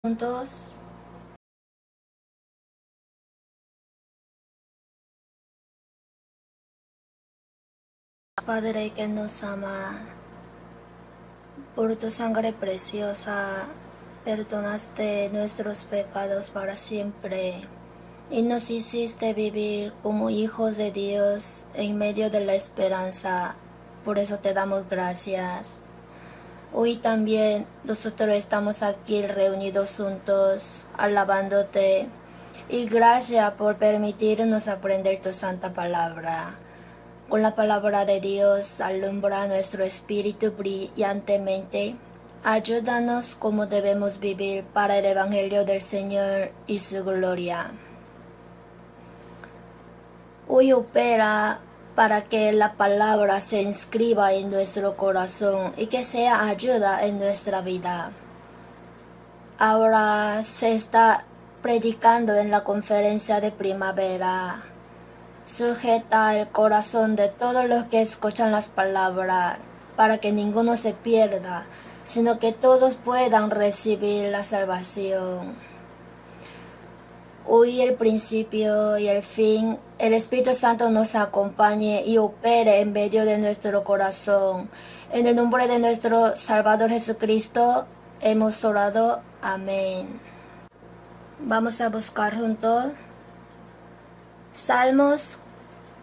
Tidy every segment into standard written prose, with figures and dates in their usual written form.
Juntos. Padre que nos ama, por tu sangre preciosa, perdonaste nuestros pecados para siempre y nos hiciste vivir como hijos de Dios en medio de la esperanza. Por eso te damos gracias. Hoy también nosotros estamos aquí reunidos juntos, alabándote, y gracias por permitirnos aprender tu santa palabra. Con la palabra de Dios alumbra nuestro espíritu brillantemente. Ayúdanos cómo debemos vivir para el Evangelio del Señor y su gloria. Hoy opera para que la palabra se inscriba en nuestro corazón y que sea ayuda en nuestra vida. Ahora se está predicando en la conferencia de primavera. Sujeta el corazón de todos los que escuchan las palabras, para que ninguno se pierda, sino que todos puedan recibir la salvación. Hoy el principio y el fin, el Espíritu Santo nos acompañe y opere en medio de nuestro corazón. En el nombre de nuestro Salvador Jesucristo hemos orado. Amén. Vamos a buscar juntos Salmos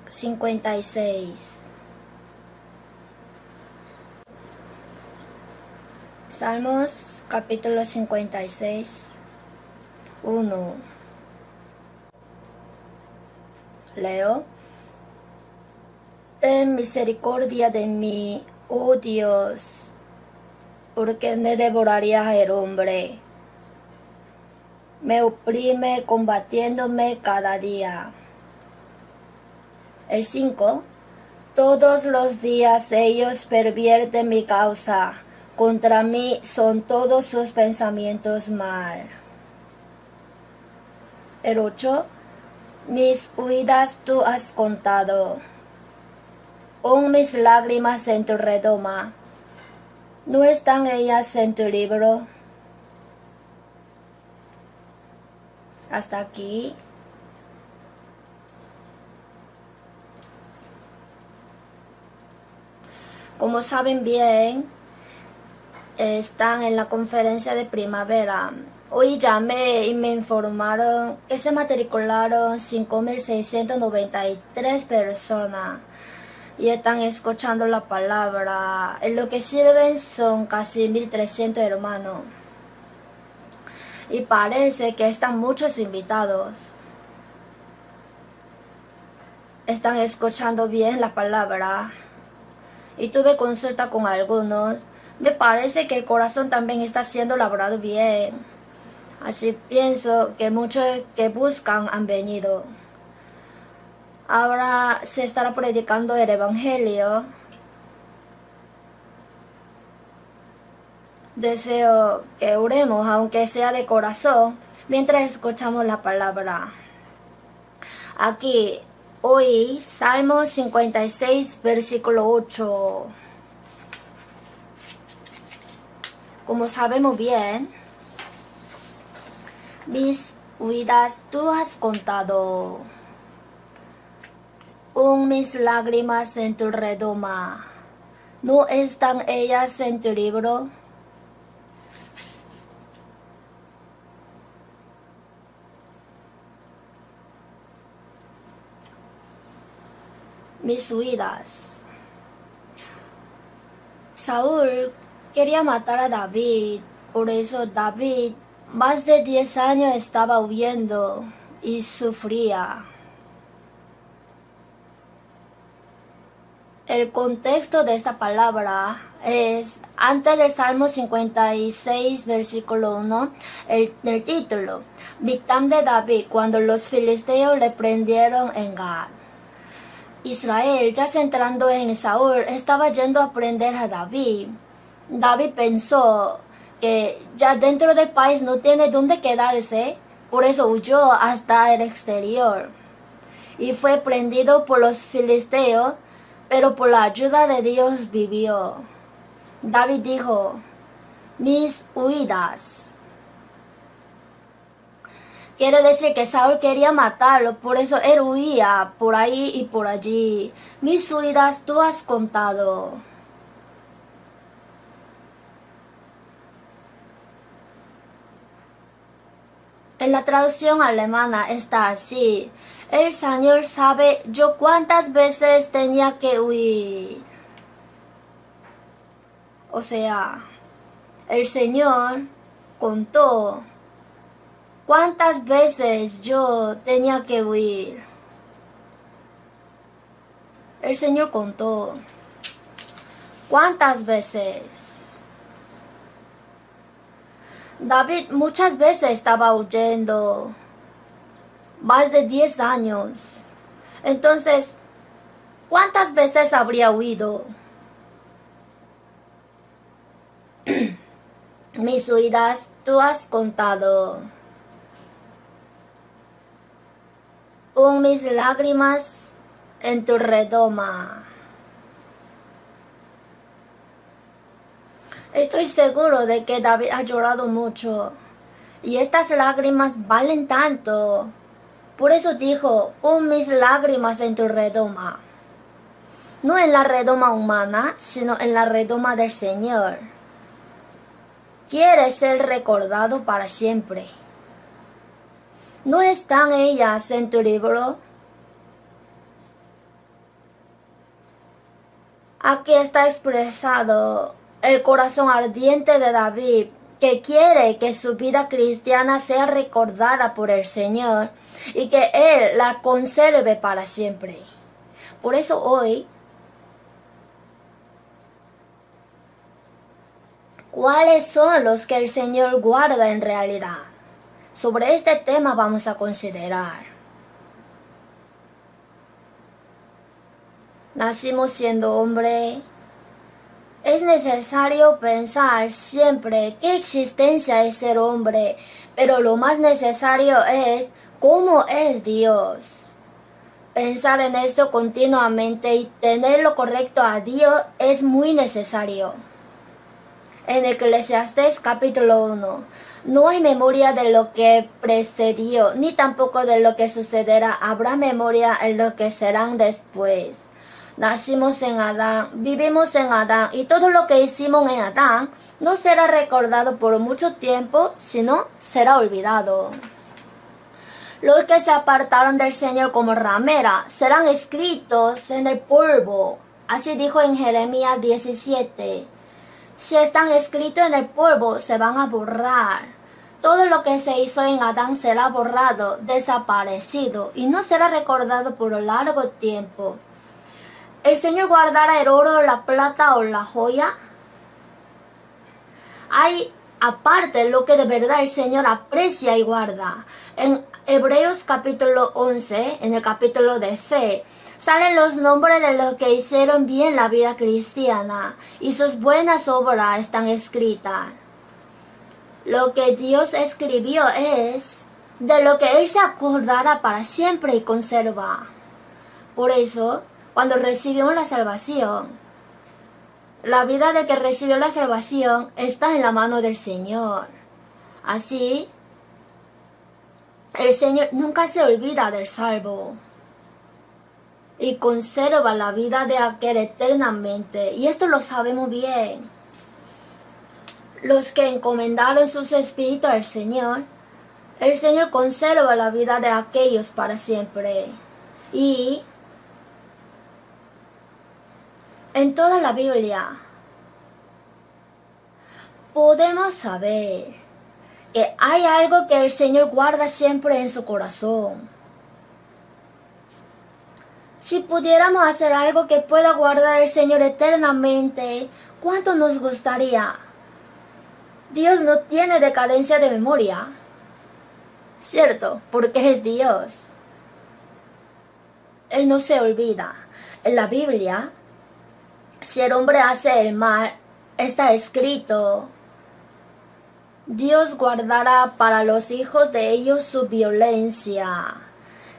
56. Salmos capítulo 56, 1. Leo. Ten misericordia de mí, oh Dios, porque me devoraría el hombre. Me oprime combatiéndome cada día. El 5. Todos los días ellos pervierten mi causa. Contra mí son todos sus pensamientos mal. El 8. Mis huidas tú has contado. Pon mis lágrimas en tu redoma. ¿No están ellas en tu libro? Hasta aquí. Como saben bien, están en la conferencia de primavera. Hoy llamé y me informaron que se matricularon 5.693 personas y están escuchando la palabra. En lo que sirven son casi 1.300 hermanos. Y parece que están muchos invitados. Están escuchando bien la palabra. Y tuve consulta con algunos. Me parece que el corazón también está siendo labrado bien. Así pienso que muchos que buscan han venido. Ahora se estará predicando el Evangelio. Deseo que oremos, aunque sea de corazón, mientras escuchamos la palabra. Aquí, hoy, Salmo 56, versículo 8. Como sabemos bien, mis huidas tú has contado. Pon mis lágrimas en tu redoma. ¿No están ellas en tu libro? Mis huidas. Saúl quería matar a David, por eso David más de 10 años estaba huyendo y sufría. El contexto de esta palabra es antes del Salmo 56, versículo 1, el título, Victam de David, cuando los filisteos le prendieron en Gad. Israel, ya centrando en Saúl, estaba yendo a prender a David. David pensó que ya dentro del país no tiene dónde quedarse, por eso huyó hasta el exterior. Y fue prendido por los filisteos, pero por la ayuda de Dios vivió. David dijo, mis huidas. Quiere decir que Saúl quería matarlo, por eso él huía por ahí y por allí. Mis huidas tú has contado. En la traducción alemana está así. El Señor sabe yo cuántas veces tenía que huir. O sea, el Señor contó cuántas veces yo tenía que huir. El Señor contó cuántas veces. David muchas veces estaba huyendo, más de 10 años. Entonces, ¿cuántas veces habría huido? Mis huidas tú has contado. Pon mis lágrimas en tu redoma. Estoy seguro de que David ha llorado mucho y estas lágrimas valen tanto. Por eso dijo, pon mis lágrimas en tu redoma. No en la redoma humana, sino en la redoma del Señor. Quiere ser recordado para siempre. ¿No están ellas en tu libro? Aquí está expresado el corazón ardiente de David, que quiere que su vida cristiana sea recordada por el Señor y que Él la conserve para siempre. Por eso hoy, ¿cuáles son los que el Señor guarda en realidad? Sobre este tema vamos a considerar. Nacimos siendo hombre. Es necesario pensar siempre qué existencia es ser hombre, pero lo más necesario es cómo es Dios. Pensar en esto continuamente y tener lo correcto a Dios es muy necesario. En Eclesiastés capítulo 1, no hay memoria de lo que precedió, ni tampoco de lo que sucederá. Habrá memoria en lo que serán después. Nacimos en Adán, vivimos en Adán, y todo lo que hicimos en Adán no será recordado por mucho tiempo, sino será olvidado. Los que se apartaron del Señor como ramera serán escritos en el polvo. Así dijo en Jeremías 17. Si están escritos en el polvo, se van a borrar. Todo lo que se hizo en Adán será borrado, desaparecido, y no será recordado por un largo tiempo. ¿El Señor guardará el oro, la plata o la joya? Hay aparte lo que de verdad el Señor aprecia y guarda. En Hebreos capítulo 11, en el capítulo de fe, salen los nombres de los que hicieron bien la vida cristiana y sus buenas obras están escritas. Lo que Dios escribió es de lo que Él se acordará para siempre y conserva. Por eso, cuando recibimos la salvación, la vida de que recibió la salvación está en la mano del Señor. Así, el Señor nunca se olvida del salvo y conserva la vida de aquel eternamente. Y esto lo sabemos bien. Los que encomendaron sus espíritus al Señor, el Señor conserva la vida de aquellos para siempre. Y en toda la Biblia podemos saber que hay algo que el Señor guarda siempre en su corazón. Si pudiéramos hacer algo que pueda guardar el Señor eternamente, ¿cuánto nos gustaría? Dios no tiene decadencia de memoria, ¿cierto? Porque es Dios. Él no se olvida. En la Biblia, si el hombre hace el mal, está escrito: Dios guardará para los hijos de ellos su violencia,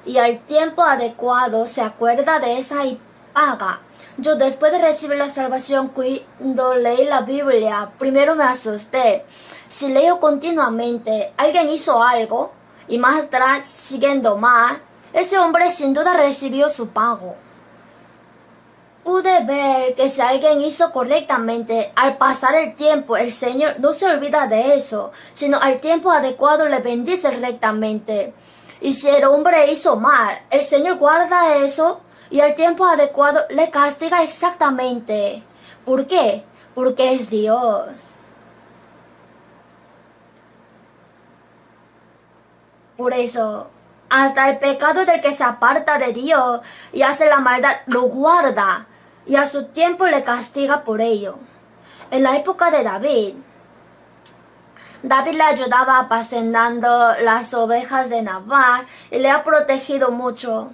y al tiempo adecuado se acuerda de esa y paga. Yo después de recibir la salvación, cuando leí la Biblia, primero me asusté. Si leo continuamente, alguien hizo algo y más atrás siguiendo mal, ese hombre sin duda recibió su pago. Pude ver que si alguien hizo correctamente, al pasar el tiempo, el Señor no se olvida de eso, sino al tiempo adecuado le bendice rectamente. Y si el hombre hizo mal, el Señor guarda eso y al tiempo adecuado le castiga exactamente. ¿Por qué? Porque es Dios. Por eso, hasta el pecado del que se aparta de Dios y hace la maldad lo guarda y a su tiempo le castiga por ello. En la época de David le ayudaba apacentando las ovejas de Nabal y le ha protegido mucho.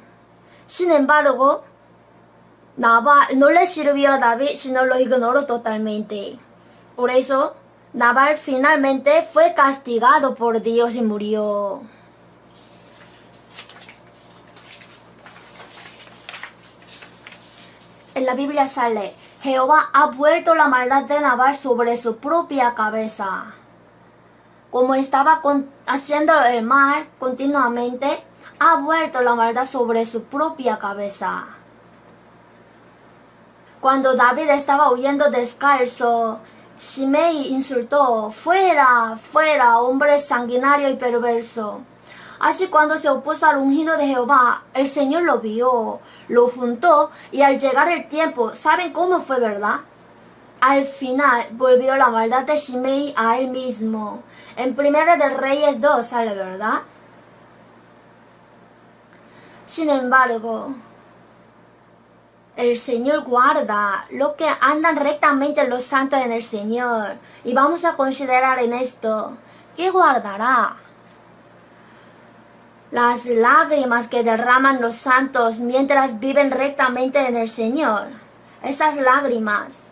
Sin embargo, Nabal no le sirvió a David, sino lo ignoró totalmente. Por eso, Nabal finalmente fue castigado por Dios y murió. En la Biblia sale, Jehová ha vuelto la maldad de Nabal sobre su propia cabeza. Como estaba haciendo el mal continuamente, ha vuelto la maldad sobre su propia cabeza. Cuando David estaba huyendo descalzo, Shimei insultó, fuera, fuera, hombre sanguinario y perverso. Así cuando se opuso al ungido de Jehová, el Señor lo vio, lo juntó y al llegar el tiempo, ¿saben cómo fue, verdad? Al final volvió la maldad de Shimei a él mismo. En Primera de Reyes 2 sale, ¿verdad? Sin embargo, el Señor guarda lo que andan rectamente los santos en el Señor. Y vamos a considerar en esto, ¿qué guardará? Las lágrimas que derraman los santos mientras viven rectamente en el Señor. Esas lágrimas,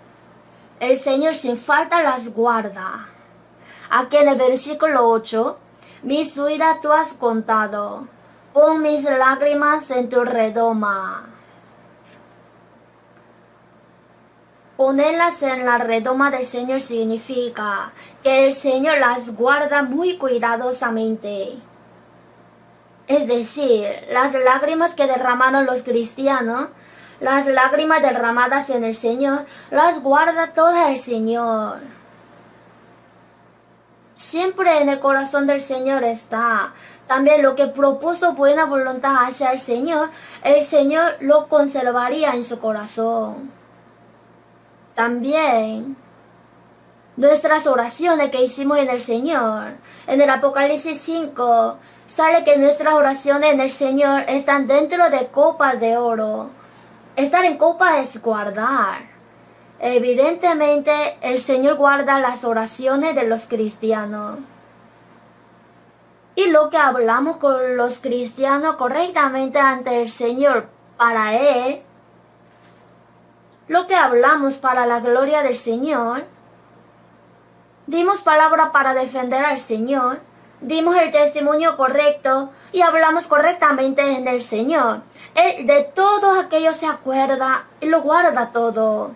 el Señor sin falta las guarda. Aquí en el versículo 8, mis huidas tú has contado, pon mis lágrimas en tu redoma. Ponerlas en la redoma del Señor significa que el Señor las guarda muy cuidadosamente. Es decir, las lágrimas que derramaron los cristianos, las lágrimas derramadas en el Señor, las guarda todo el Señor. Siempre en el corazón del Señor está. También lo que propuso buena voluntad hacia el Señor lo conservaría en su corazón. También nuestras oraciones que hicimos en el Señor. En el Apocalipsis 5 sale que nuestras oraciones en el Señor están dentro de copas de oro. Estar en copa es guardar. Evidentemente, el Señor guarda las oraciones de los cristianos. Y lo que hablamos con los cristianos correctamente ante el Señor para Él, lo que hablamos para la gloria del Señor, dimos palabra para defender al Señor, dimos el testimonio correcto y hablamos correctamente en el Señor. Él de todo aquello se acuerda y lo guarda todo.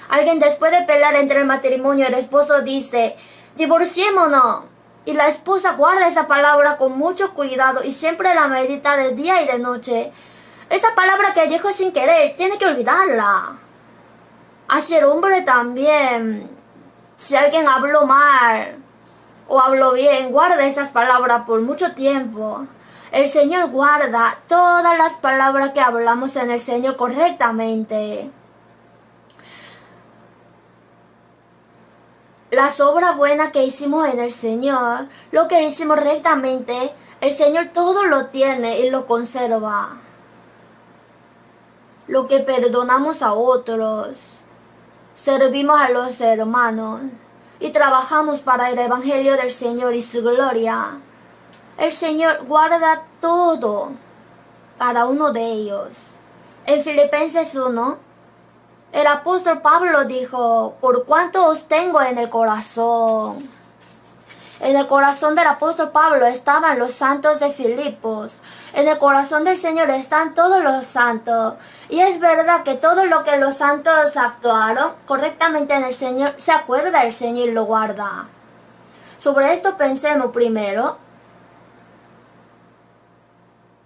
Alguien después de pelear entre el matrimonio, el esposo dice, divorciémonos. Y la esposa guarda esa palabra con mucho cuidado y siempre la medita de día y de noche. Esa palabra que dijo sin querer, tiene que olvidarla. Así el hombre también. Si alguien habló mal o habló bien, guarda esas palabras por mucho tiempo. El Señor guarda todas las palabras que hablamos en el Señor correctamente. Las obras buenas que hicimos en el Señor, lo que hicimos rectamente, el Señor todo lo tiene y lo conserva. Lo que perdonamos a otros, servimos a los hermanos y trabajamos para el Evangelio del Señor y su gloria. El Señor guarda todo, cada uno de ellos. En Filipenses 1, el apóstol Pablo dijo, por cuanto os tengo en el corazón. En el corazón del apóstol Pablo estaban los santos de Filipos. En el corazón del Señor están todos los santos. Y es verdad que todo lo que los santos actuaron correctamente en el Señor, se acuerda el Señor y lo guarda. Sobre esto pensemos primero.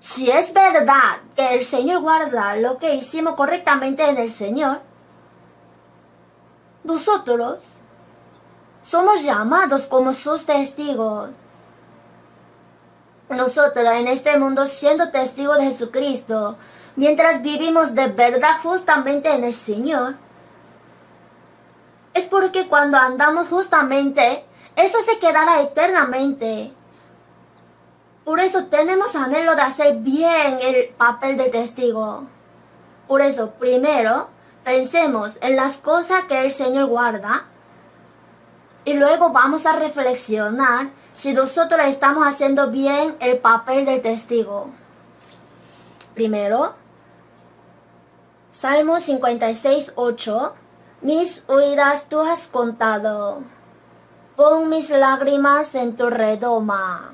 si es verdad que el Señor guarda lo que hicimos correctamente en el Señor, nosotros somos llamados como sus testigos. Nosotros en este mundo siendo testigos de Jesucristo, mientras vivimos de verdad justamente en el Señor, es porque cuando andamos justamente, eso se quedará eternamente. Por eso tenemos anhelo de hacer bien el papel de testigo. Por eso, primero, pensemos en las cosas que el Señor guarda y luego vamos a reflexionar si nosotros estamos haciendo bien el papel del testigo. Primero, Salmo 56:8. Mis huidas tú has contado. Pon mis lágrimas en tu redoma.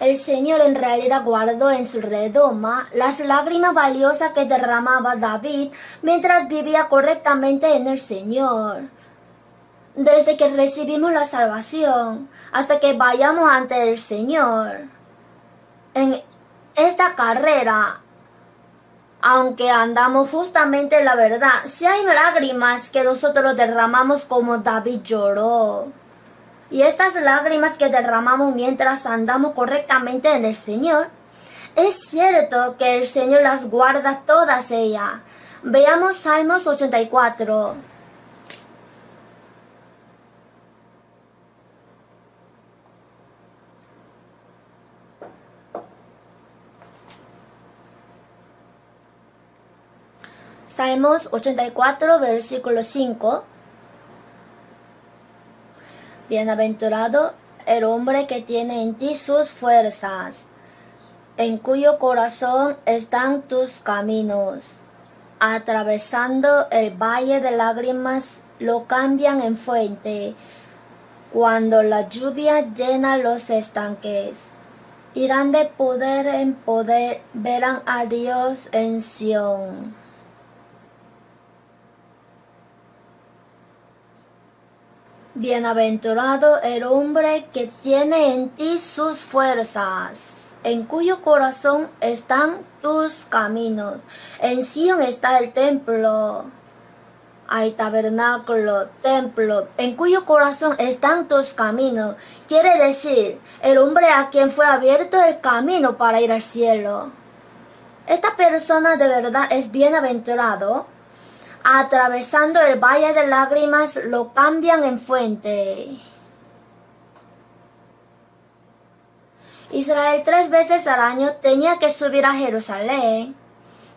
El Señor en realidad guardó en su redoma las lágrimas valiosas que derramaba David mientras vivía correctamente en el Señor. Desde que recibimos la salvación hasta que vayamos ante el Señor. En esta carrera, aunque andamos justamente en la verdad, si hay lágrimas que nosotros derramamos como David lloró. Y estas lágrimas que derramamos mientras andamos correctamente en el Señor, es cierto que el Señor las guarda todas ellas. Veamos Salmos 84. Salmos 84, versículo 5. Bienaventurado el hombre que tiene en ti sus fuerzas, en cuyo corazón están tus caminos. Atravesando el valle de lágrimas lo cambian en fuente, cuando la lluvia llena los estanques. Irán de poder en poder, verán a Dios en Sión. Bienaventurado el hombre que tiene en ti sus fuerzas, en cuyo corazón están tus caminos. En Sión está el templo. Hay tabernáculo, templo, en cuyo corazón están tus caminos. Quiere decir, el hombre a quien fue abierto el camino para ir al cielo. Esta persona de verdad es bienaventurado. Atravesando el valle de lágrimas lo cambian en fuente. Israel 3 veces al año tenía que subir a Jerusalén,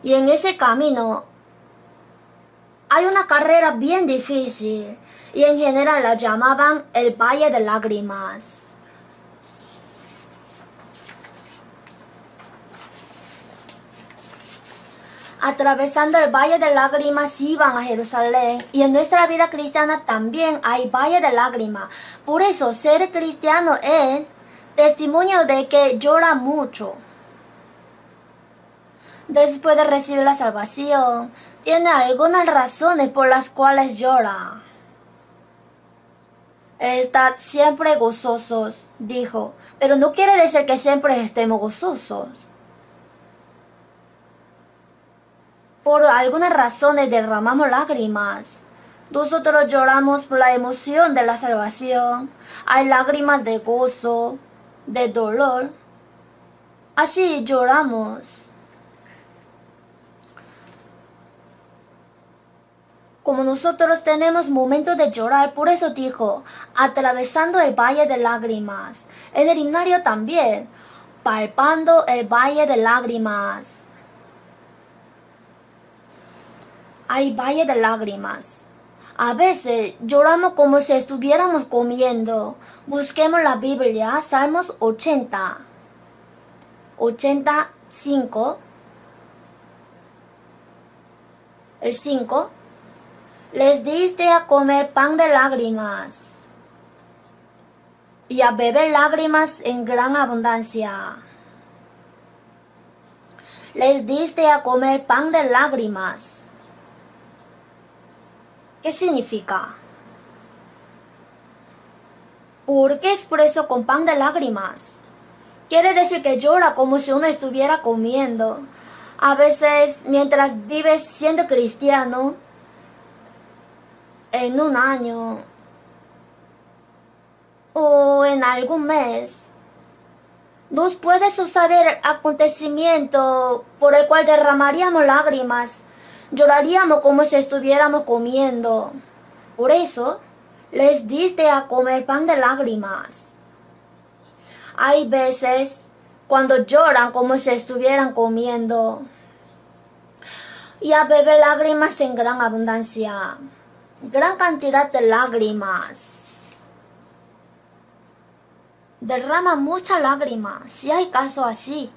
y en ese camino hay una carrera bien difícil, y en general la llamaban el valle de lágrimas. Atravesando el valle de lágrimas iban a Jerusalén, y en nuestra vida cristiana también hay valle de lágrimas. Por eso ser cristiano es testimonio de que llora mucho. Después de recibir la salvación, tiene algunas razones por las cuales llora. Estad siempre gozosos, dijo, pero no quiere decir que siempre estemos gozosos. Por algunas razones derramamos lágrimas. Nosotros lloramos por la emoción de la salvación. Hay lágrimas de gozo, de dolor. Así lloramos. Como nosotros tenemos momentos de llorar, por eso dijo, atravesando el valle de lágrimas. En el himnario también, palpando el valle de lágrimas. Hay valle de lágrimas. A veces lloramos como si estuviéramos comiendo. Busquemos la Biblia, Salmos 80. 85. El 5. Les diste a comer pan de lágrimas y a beber lágrimas en gran abundancia. Les diste a comer pan de lágrimas. ¿Qué significa? ¿Por qué expreso con pan de lágrimas? Quiere decir que llora como si uno estuviera comiendo. A veces, mientras vives siendo cristiano, en un año o en algún mes, nos puede suceder acontecimiento por el cual derramaríamos lágrimas, lloraríamos como si estuviéramos comiendo. Por eso, les diste a comer pan de lágrimas. Hay veces cuando lloran como si estuvieran comiendo y a beber lágrimas en gran abundancia, gran cantidad de lágrimas. Derrama mucha lágrima, si hay caso así.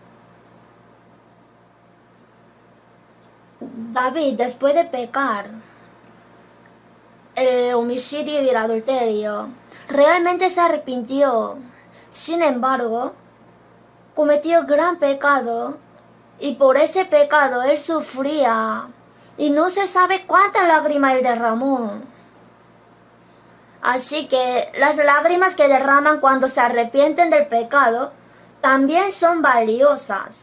David, después de pecar, el homicidio y el adulterio, realmente se arrepintió. Sin embargo, cometió gran pecado y por ese pecado él sufría y no se sabe cuántas lágrimas él derramó. Así que las lágrimas que derraman cuando se arrepienten del pecado también son valiosas.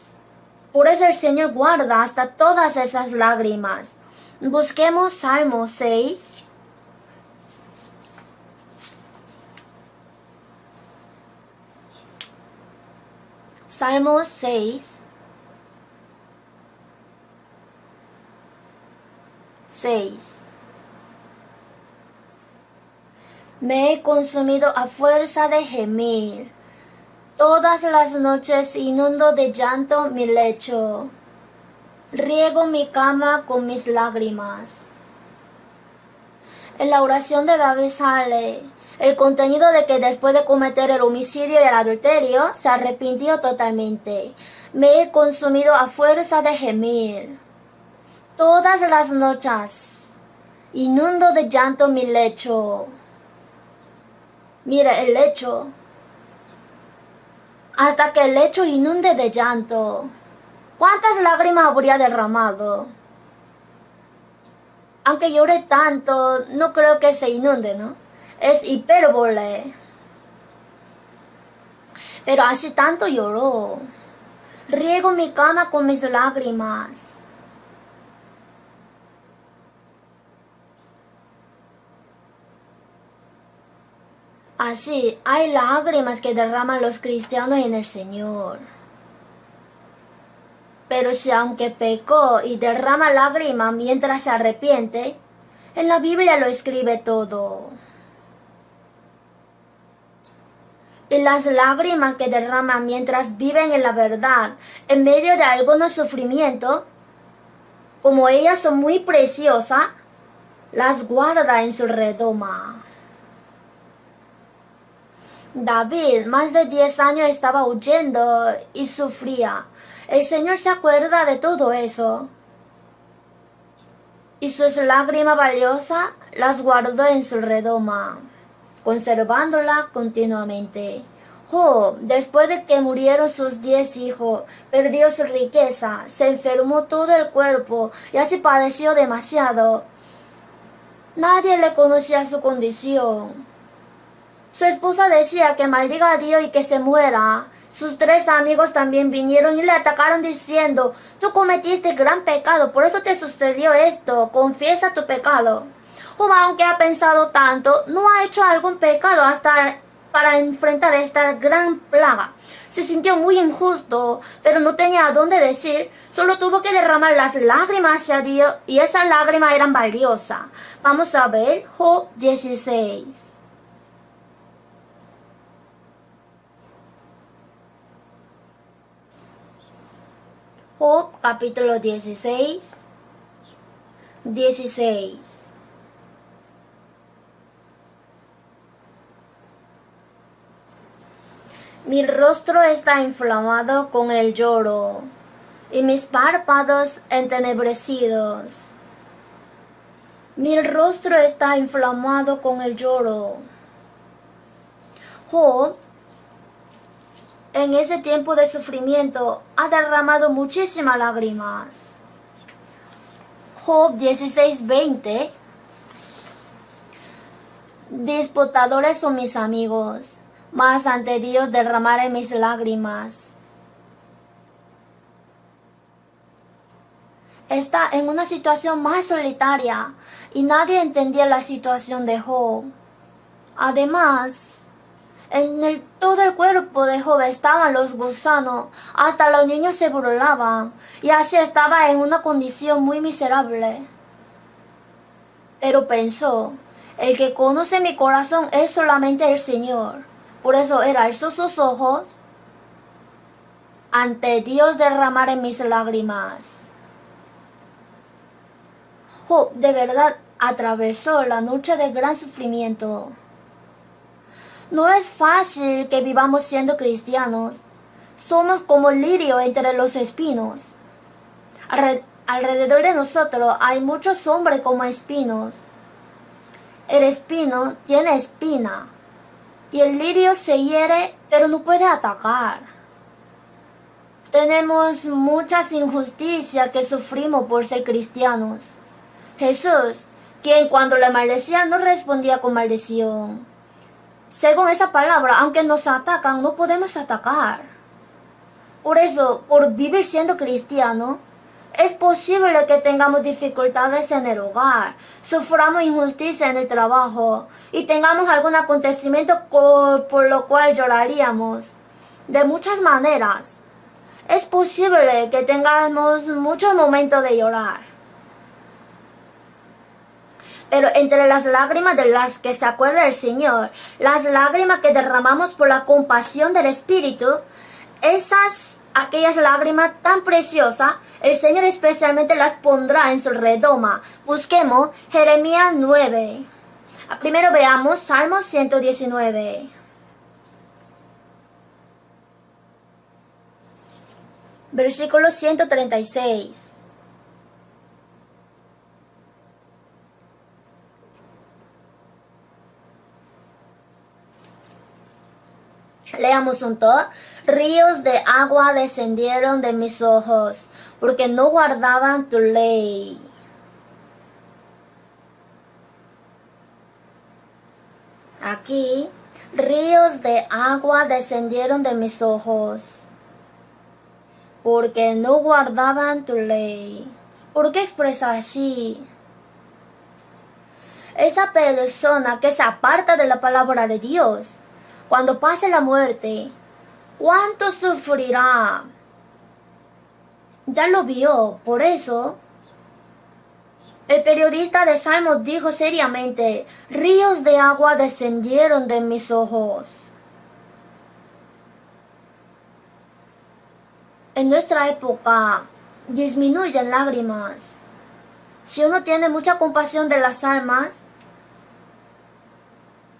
Por eso el Señor guarda hasta todas esas lágrimas. Busquemos Salmo 6. Salmo 6. 6. Me he consumido a fuerza de gemir. Todas las noches inundo de llanto mi lecho. Riego mi cama con mis lágrimas. En la oración de David sale el contenido de que después de cometer el homicidio y el adulterio, se arrepintió totalmente. Me he consumido a fuerza de gemir. Todas las noches inundo de llanto mi lecho. Mira el lecho. Hasta que el lecho inunde de llanto. ¿Cuántas lágrimas habría derramado? Aunque llore tanto, no creo que se inunde, ¿no? Es hipérbole. Pero así tanto lloró. Riego mi cama con mis lágrimas. Así, hay lágrimas que derraman los cristianos en el Señor. Pero si aunque pecó y derrama lágrimas mientras se arrepiente, en la Biblia lo escribe todo. Y las lágrimas que derraman mientras viven en la verdad, en medio de algunos sufrimientos, como ellas son muy preciosas, las guarda en su redoma. David, más de 10 años estaba huyendo y sufría. El Señor se acuerda de todo eso. Y sus lágrimas valiosas las guardó en su redoma, conservándola continuamente. Job, después de que murieron sus 10 hijos, perdió su riqueza, se enfermó todo el cuerpo y así padeció demasiado. Nadie le conocía su condición. Su esposa decía que maldiga a Dios y que se muera. Sus 3 amigos también vinieron y le atacaron diciendo: tú cometiste gran pecado, por eso te sucedió esto, confiesa tu pecado. Job, aunque ha pensado tanto, no ha hecho algún pecado hasta para enfrentar esta gran plaga. Se sintió muy injusto, pero no tenía a dónde decir, solo tuvo que derramar las lágrimas hacia Dios y esas lágrimas eran valiosas. Vamos a ver Job 16. Job capítulo 16. Mi rostro está inflamado con el lloro, y mis párpados entenebrecidos. Mi rostro está inflamado con el lloro. Job, en ese tiempo de sufrimiento, ha derramado muchísimas lágrimas. Job 16:20. Disputadores son mis amigos, mas ante Dios derramaré mis lágrimas. Está en una situación más solitaria y nadie entendía la situación de Job. Además, todo el cuerpo de Job estaban los gusanos, hasta los niños se burlaban, y así estaba en una condición muy miserable. Pero pensó, el que conoce mi corazón es solamente el Señor. Por eso él alzó sus ojos, ante Dios derramaré mis lágrimas. Job de verdad atravesó la noche de gran sufrimiento. No es fácil que vivamos siendo cristianos. Somos como lirio entre los espinos. Alrededor de nosotros hay muchos hombres como espinos. El espino tiene espina y el lirio se hiere pero no puede atacar. Tenemos muchas injusticias que sufrimos por ser cristianos. Jesús, quien cuando le maldecían no respondía con maldición. Según esa palabra, aunque nos atacan, no podemos atacar. Por eso, por vivir siendo cristiano, es posible que tengamos dificultades en el hogar, suframos injusticia en el trabajo y tengamos algún acontecimiento por lo cual lloraríamos. De muchas maneras, es posible que tengamos muchos momentos de llorar. Pero entre las lágrimas de las que se acuerda el Señor, las lágrimas que derramamos por la compasión del Espíritu, aquellas lágrimas tan preciosas, el Señor especialmente las pondrá en su redoma. Busquemos Jeremías 9. Primero veamos Salmo 119. Versículo 136. Leamos juntos. Ríos de agua descendieron de mis ojos, porque no guardaban tu ley. Aquí, ríos de agua descendieron de mis ojos, porque no guardaban tu ley. ¿Por qué expresa así? Esa persona que se aparta de la palabra de Dios, cuando pase la muerte, ¿cuánto sufrirá? Ya lo vio, por eso el periodista de Salmos dijo seriamente, ríos de agua descendieron de mis ojos. En nuestra época disminuyen lágrimas. Si uno tiene mucha compasión de las almas,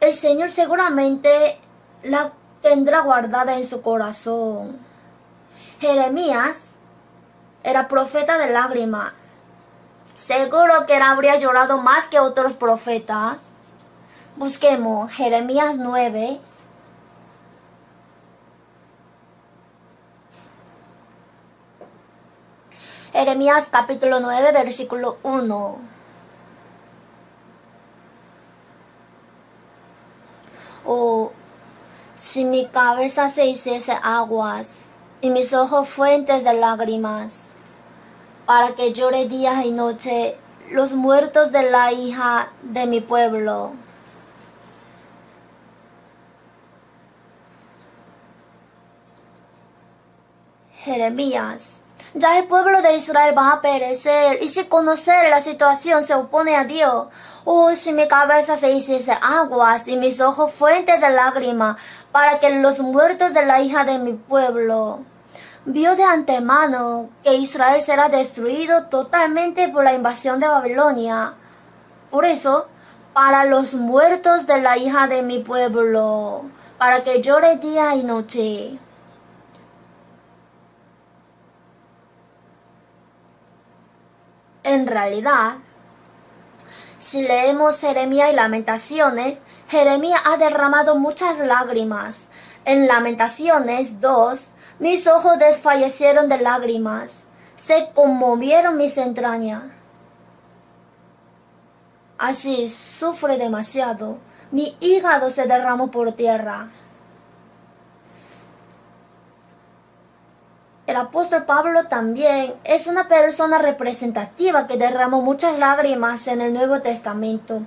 el Señor seguramente la tendrá guardada en su corazón. Jeremías era profeta de lágrimas. Seguro que él habría llorado más que otros profetas. Busquemos Jeremías 9. Jeremías capítulo 9, versículo 1. Oh, si mi cabeza se hiciese aguas y mis ojos fuentes de lágrimas, para que llore día y noche los muertos de la hija de mi pueblo. Jeremías, ya el pueblo de Israel va a perecer y sin conocer la situación se opone a Dios. Oh, si mi cabeza se hiciese aguas y mis ojos fuentes de lágrimas, para que los muertos de la hija de mi pueblo. Vio de antemano que Israel será destruido totalmente por la invasión de Babilonia. Por eso, para los muertos de la hija de mi pueblo, para que llore día y noche. En realidad, si leemos Jeremías y Lamentaciones, Jeremías ha derramado muchas lágrimas. En Lamentaciones 2, mis ojos desfallecieron de lágrimas, se conmovieron mis entrañas. Así sufre demasiado, Mi hígado se derramó por tierra. El apóstol Pablo también es una persona representativa que derramó muchas lágrimas en el Nuevo Testamento.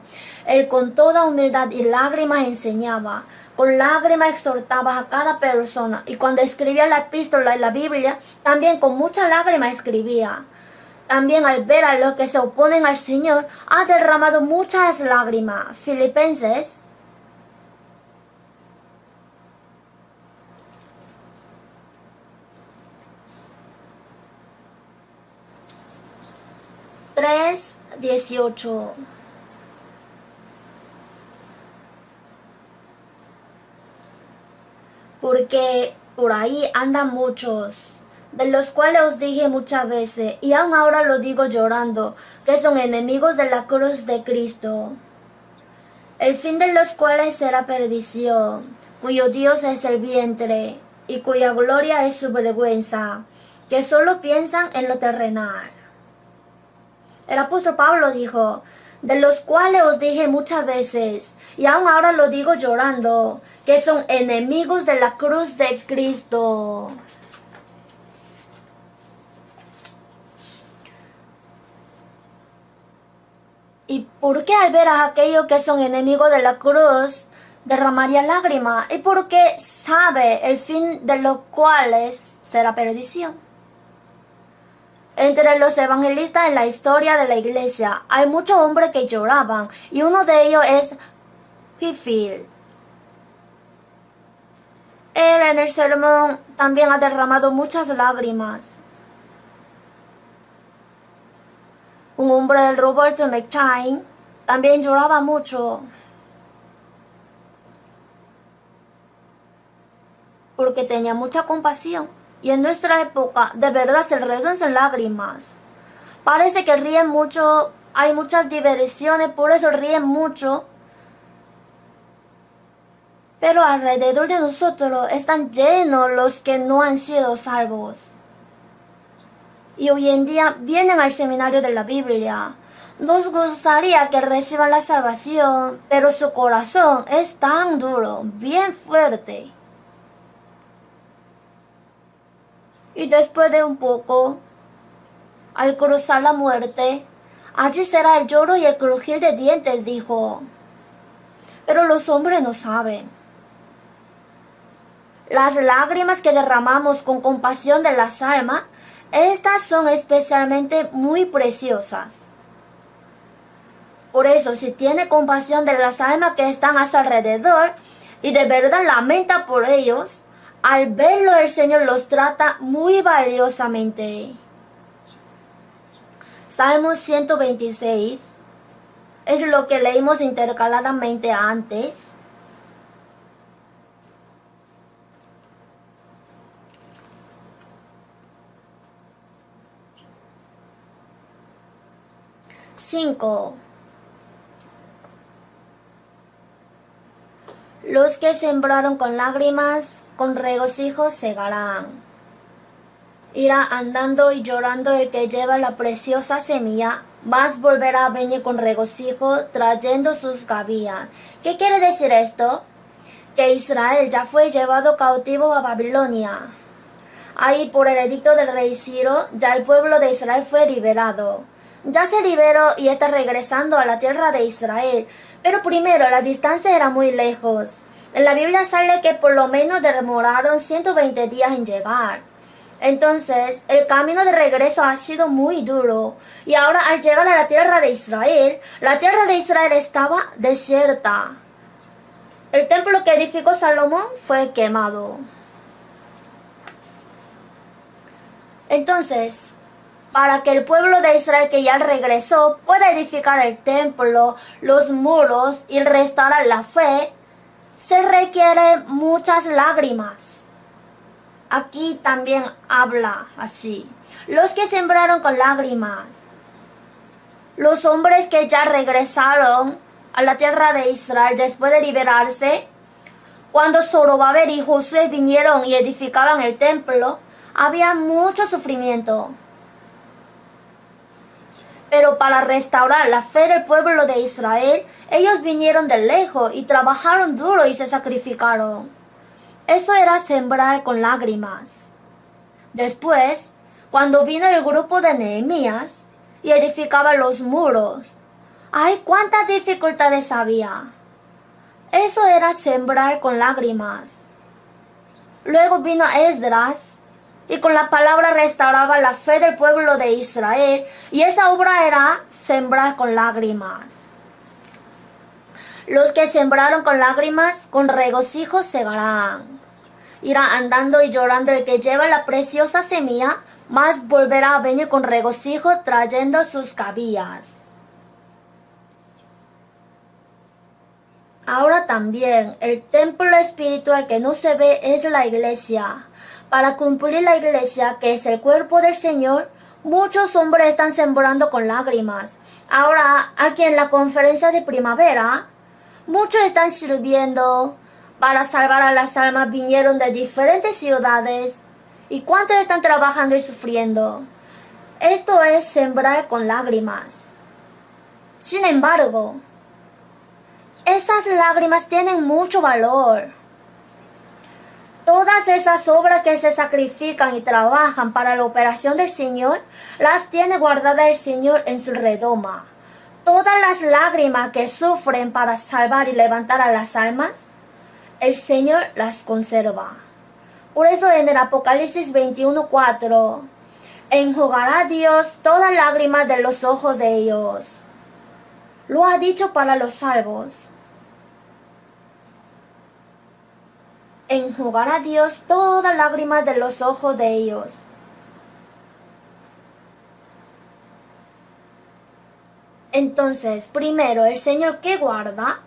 Él con toda humildad y lágrimas enseñaba, con lágrimas exhortaba a cada persona, y cuando escribía la epístola y la Biblia, también con muchas lágrimas escribía. También al ver a los que se oponen al Señor, ha derramado muchas lágrimas. Filipenses 3:18. Porque por ahí andan muchos, de los cuales os dije muchas veces, y aún ahora lo digo llorando, que son enemigos de la cruz de Cristo, el fin de los cuales será perdición, cuyo Dios es el vientre, y cuya gloria es su vergüenza, que solo piensan en lo terrenal. El apóstol Pablo dijo, de los cuales os dije muchas veces, y aún ahora lo digo llorando, que son enemigos de la cruz de Cristo. ¿Y por qué al ver a aquellos que son enemigos de la cruz derramaría lágrimas? Y porque sabe el fin de los cuales será perdición. Entre los evangelistas en la historia de la iglesia hay muchos hombres que lloraban, y uno de ellos es Whitefield. Él en el sermón también ha derramado muchas lágrimas. Un hombre del Roberto McChain también lloraba mucho, porque tenía mucha compasión. Y en nuestra época de verdad se reducen lágrimas. Parece que ríen mucho, hay muchas diversiones, por eso ríen mucho. Pero alrededor de nosotros están llenos los que no han sido salvos. Y hoy en día vienen al seminario de la Biblia. Nos gustaría que reciban la salvación, pero su corazón es tan duro, bien fuerte. Y después de un poco, al cruzar la muerte, allí será el lloro y el crujir de dientes, dijo. Pero los hombres no saben. Las lágrimas que derramamos con compasión de las almas, estas son especialmente muy preciosas. Por eso, si tiene compasión de las almas que están a su alrededor y de verdad lamenta por ellos, al verlo el Señor los trata muy valiosamente. Salmo 126 es lo que leímos intercaladamente antes. Cinco. Los que sembraron con lágrimas, con regocijo segarán. Irá andando y llorando el que lleva la preciosa semilla, mas volverá a venir con regocijo trayendo sus gavillas. ¿Qué quiere decir esto? Que Israel ya fue llevado cautivo a Babilonia. Ahí por el edicto del rey Ciro, ya el pueblo de Israel fue liberado. Ya se liberó y está regresando a la tierra de Israel, pero primero la distancia era muy lejos. En la Biblia sale que por lo menos demoraron 120 días en llegar. Entonces, el camino de regreso ha sido muy duro. Y ahora al llegar a la tierra de Israel, la tierra de Israel estaba desierta. El templo que edificó Salomón fue quemado. Entonces, para que el pueblo de Israel que ya regresó pueda edificar el templo, los muros y restaurar la fe, se requieren muchas lágrimas. Aquí también habla así. Los que sembraron con lágrimas. Los hombres que ya regresaron a la tierra de Israel después de liberarse, cuando Zorobabel y Josué vinieron y edificaban el templo, había mucho sufrimiento. Pero para restaurar la fe del pueblo de Israel, ellos vinieron de lejos y trabajaron duro y se sacrificaron. Eso era sembrar con lágrimas. Después, cuando vino el grupo de Nehemías y edificaba los muros, ¡ay, cuántas dificultades había! Eso era sembrar con lágrimas. Luego vino Esdras y con la palabra restauraba la fe del pueblo de Israel, y esa obra era sembrar con lágrimas. Los que sembraron con lágrimas, con regocijo segarán. Irá andando y llorando el que lleva la preciosa semilla, mas volverá a venir con regocijo trayendo sus cabillas. Ahora también, el templo espiritual que no se ve es la iglesia. Para cumplir la iglesia, que es el cuerpo del Señor, muchos hombres están sembrando con lágrimas. Ahora, aquí en la conferencia de primavera, muchos están sirviendo para salvar a las almas. Vinieron de diferentes ciudades. ¿Y cuántos están trabajando y sufriendo? Esto es sembrar con lágrimas. Sin embargo, esas lágrimas tienen mucho valor. Todas esas obras que se sacrifican y trabajan para la operación del Señor, las tiene guardadas el Señor en su redoma. Todas las lágrimas que sufren para salvar y levantar a las almas, el Señor las conserva. Por eso en el Apocalipsis 21:4, enjugará Dios todas lágrimas de los ojos de ellos. Lo ha dicho para los salvos. Enjugará Dios todas lágrimas de los ojos de ellos. Entonces, primero, el Señor, ¿qué guarda?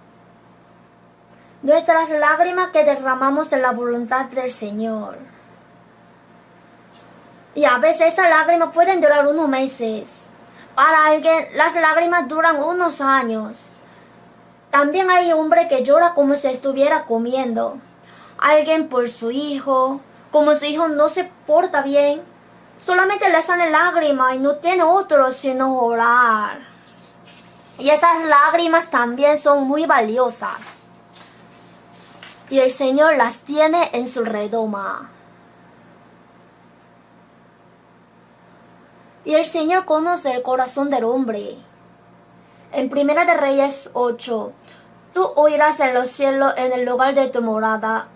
Nuestras lágrimas que derramamos en la voluntad del Señor. Y a veces esas lágrimas pueden durar unos meses. Para alguien, las lágrimas duran unos años. También hay hombre que llora como si estuviera comiendo. Alguien por su hijo, como su hijo no se porta bien, solamente le salen lágrimas y no tiene otro sino orar. Y esas lágrimas también son muy valiosas. Y el Señor las tiene en su redoma. Y el Señor conoce el corazón del hombre. En Primera de Reyes 8, tú oirás en los cielos en el lugar de tu morada,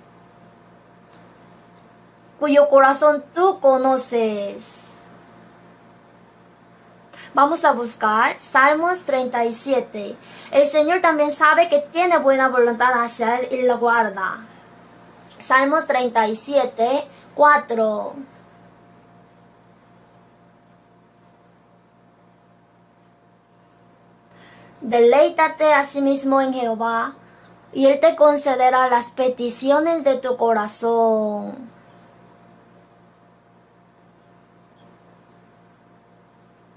cuyo corazón tú conoces. Vamos a buscar Salmos 37. El Señor también sabe que tiene buena voluntad hacia él y la guarda. Salmos 37, 4. Deleítate asimismo en Jehová, y Él te concederá las peticiones de tu corazón.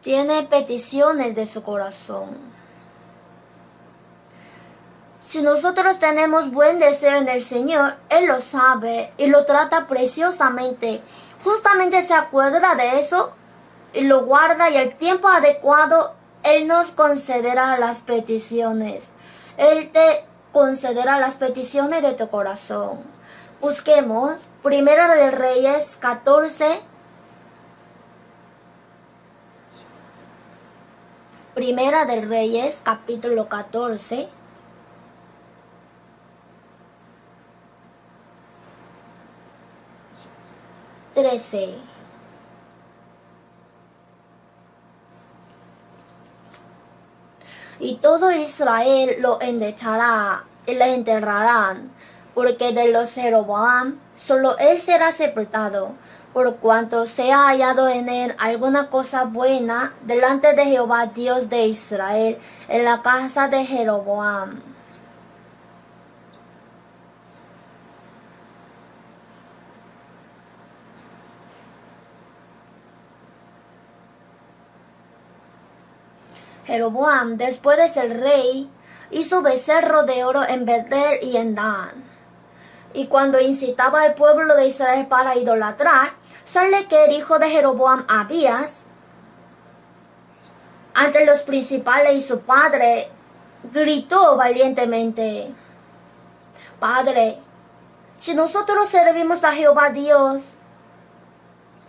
Tiene peticiones de su corazón. Si nosotros tenemos buen deseo en el Señor, Él lo sabe y lo trata preciosamente. Justamente se acuerda de eso y lo guarda, y al tiempo adecuado Él nos concederá las peticiones. Él te concederá las peticiones de tu corazón. Busquemos Primera de Reyes 14. Primera de Reyes, capítulo 14. Y todo Israel lo endechará y le enterrarán, porque de los Jeroboam solo él será sepultado, por cuanto se ha hallado en él alguna cosa buena delante de Jehová Dios de Israel en la casa de Jeroboam. Jeroboam, después de ser rey, hizo becerro de oro en Betel y en Dan. Y cuando incitaba al pueblo de Israel para idolatrar, sale que el hijo de Jeroboam, Abías, ante los principales y su padre, gritó valientemente: Padre, si nosotros servimos a Jehová Dios,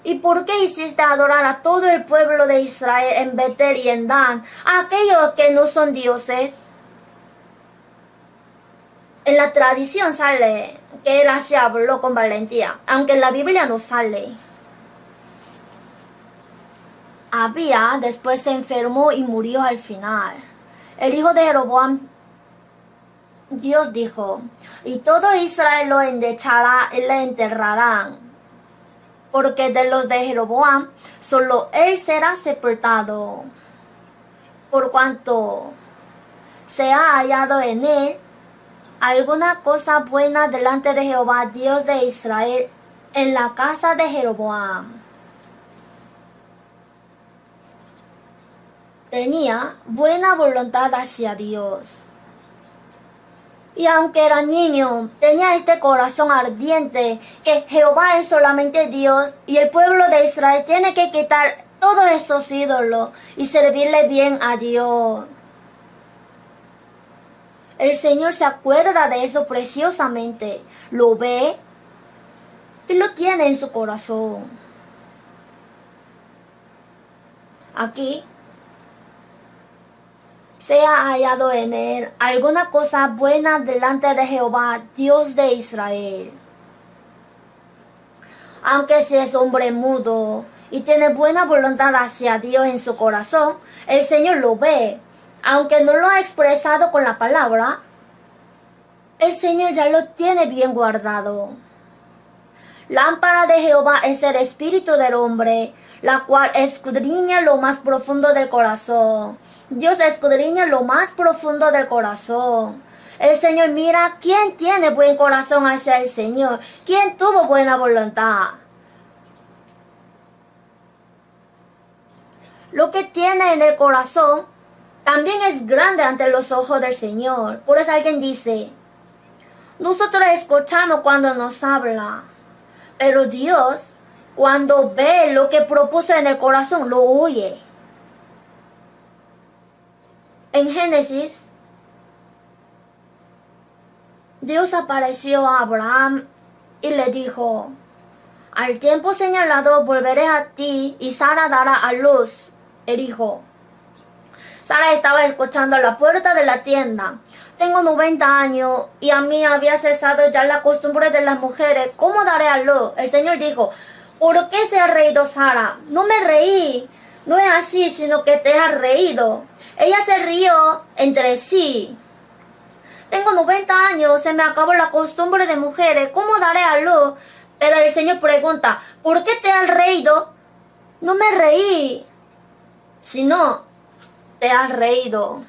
¿y por qué hiciste adorar a todo el pueblo de Israel en Betel y en Dan, a aquellos que no son dioses? En la tradición sale que él así habló con valentía, aunque en la Biblia no sale. Abía después se enfermó y murió al final. El hijo de Jeroboam, Dios dijo: y todo Israel lo endechará y le enterrarán, porque de los de Jeroboam solo él será sepultado, por cuanto se ha hallado en él alguna cosa buena delante de Jehová Dios de Israel en la casa de Jeroboam. Tenía buena voluntad hacia Dios. Y aunque era niño, tenía este corazón ardiente, que Jehová es solamente Dios y el pueblo de Israel tiene que quitar todos esos ídolos y servirle bien a Dios. El Señor se acuerda de eso preciosamente, lo ve y lo tiene en su corazón. Aquí sea hallado en él alguna cosa buena delante de Jehová, Dios de Israel. Aunque si es hombre mudo y tiene buena voluntad hacia Dios en su corazón, el Señor lo ve. Aunque no lo ha expresado con la palabra, el Señor ya lo tiene bien guardado. Lámpara de Jehová es el espíritu del hombre, la cual escudriña lo más profundo del corazón. Dios escudriña lo más profundo del corazón. El Señor mira quién tiene buen corazón hacia el Señor, quién tuvo buena voluntad. Lo que tiene en el corazón también es grande ante los ojos del Señor. Por eso alguien dice: nosotros escuchamos cuando nos habla, pero Dios, cuando ve lo que propuso en el corazón, lo oye. En Génesis, Dios apareció a Abraham y le dijo: al tiempo señalado volveré a ti y Sara dará a luz el hijo. Sara estaba escuchando a la puerta de la tienda. Tengo 90 años y a mí había cesado ya la costumbre de las mujeres. ¿Cómo daré a luz? El Señor dijo: ¿por qué se ha reído Sara? No me reí. No es así, sino que te has reído. Ella se rió entre sí. Tengo 90 años, se me acabó la costumbre de mujeres. ¿Cómo daré a luz? Pero el Señor pregunta: ¿por qué te has reído? No me reí, sino te has reído.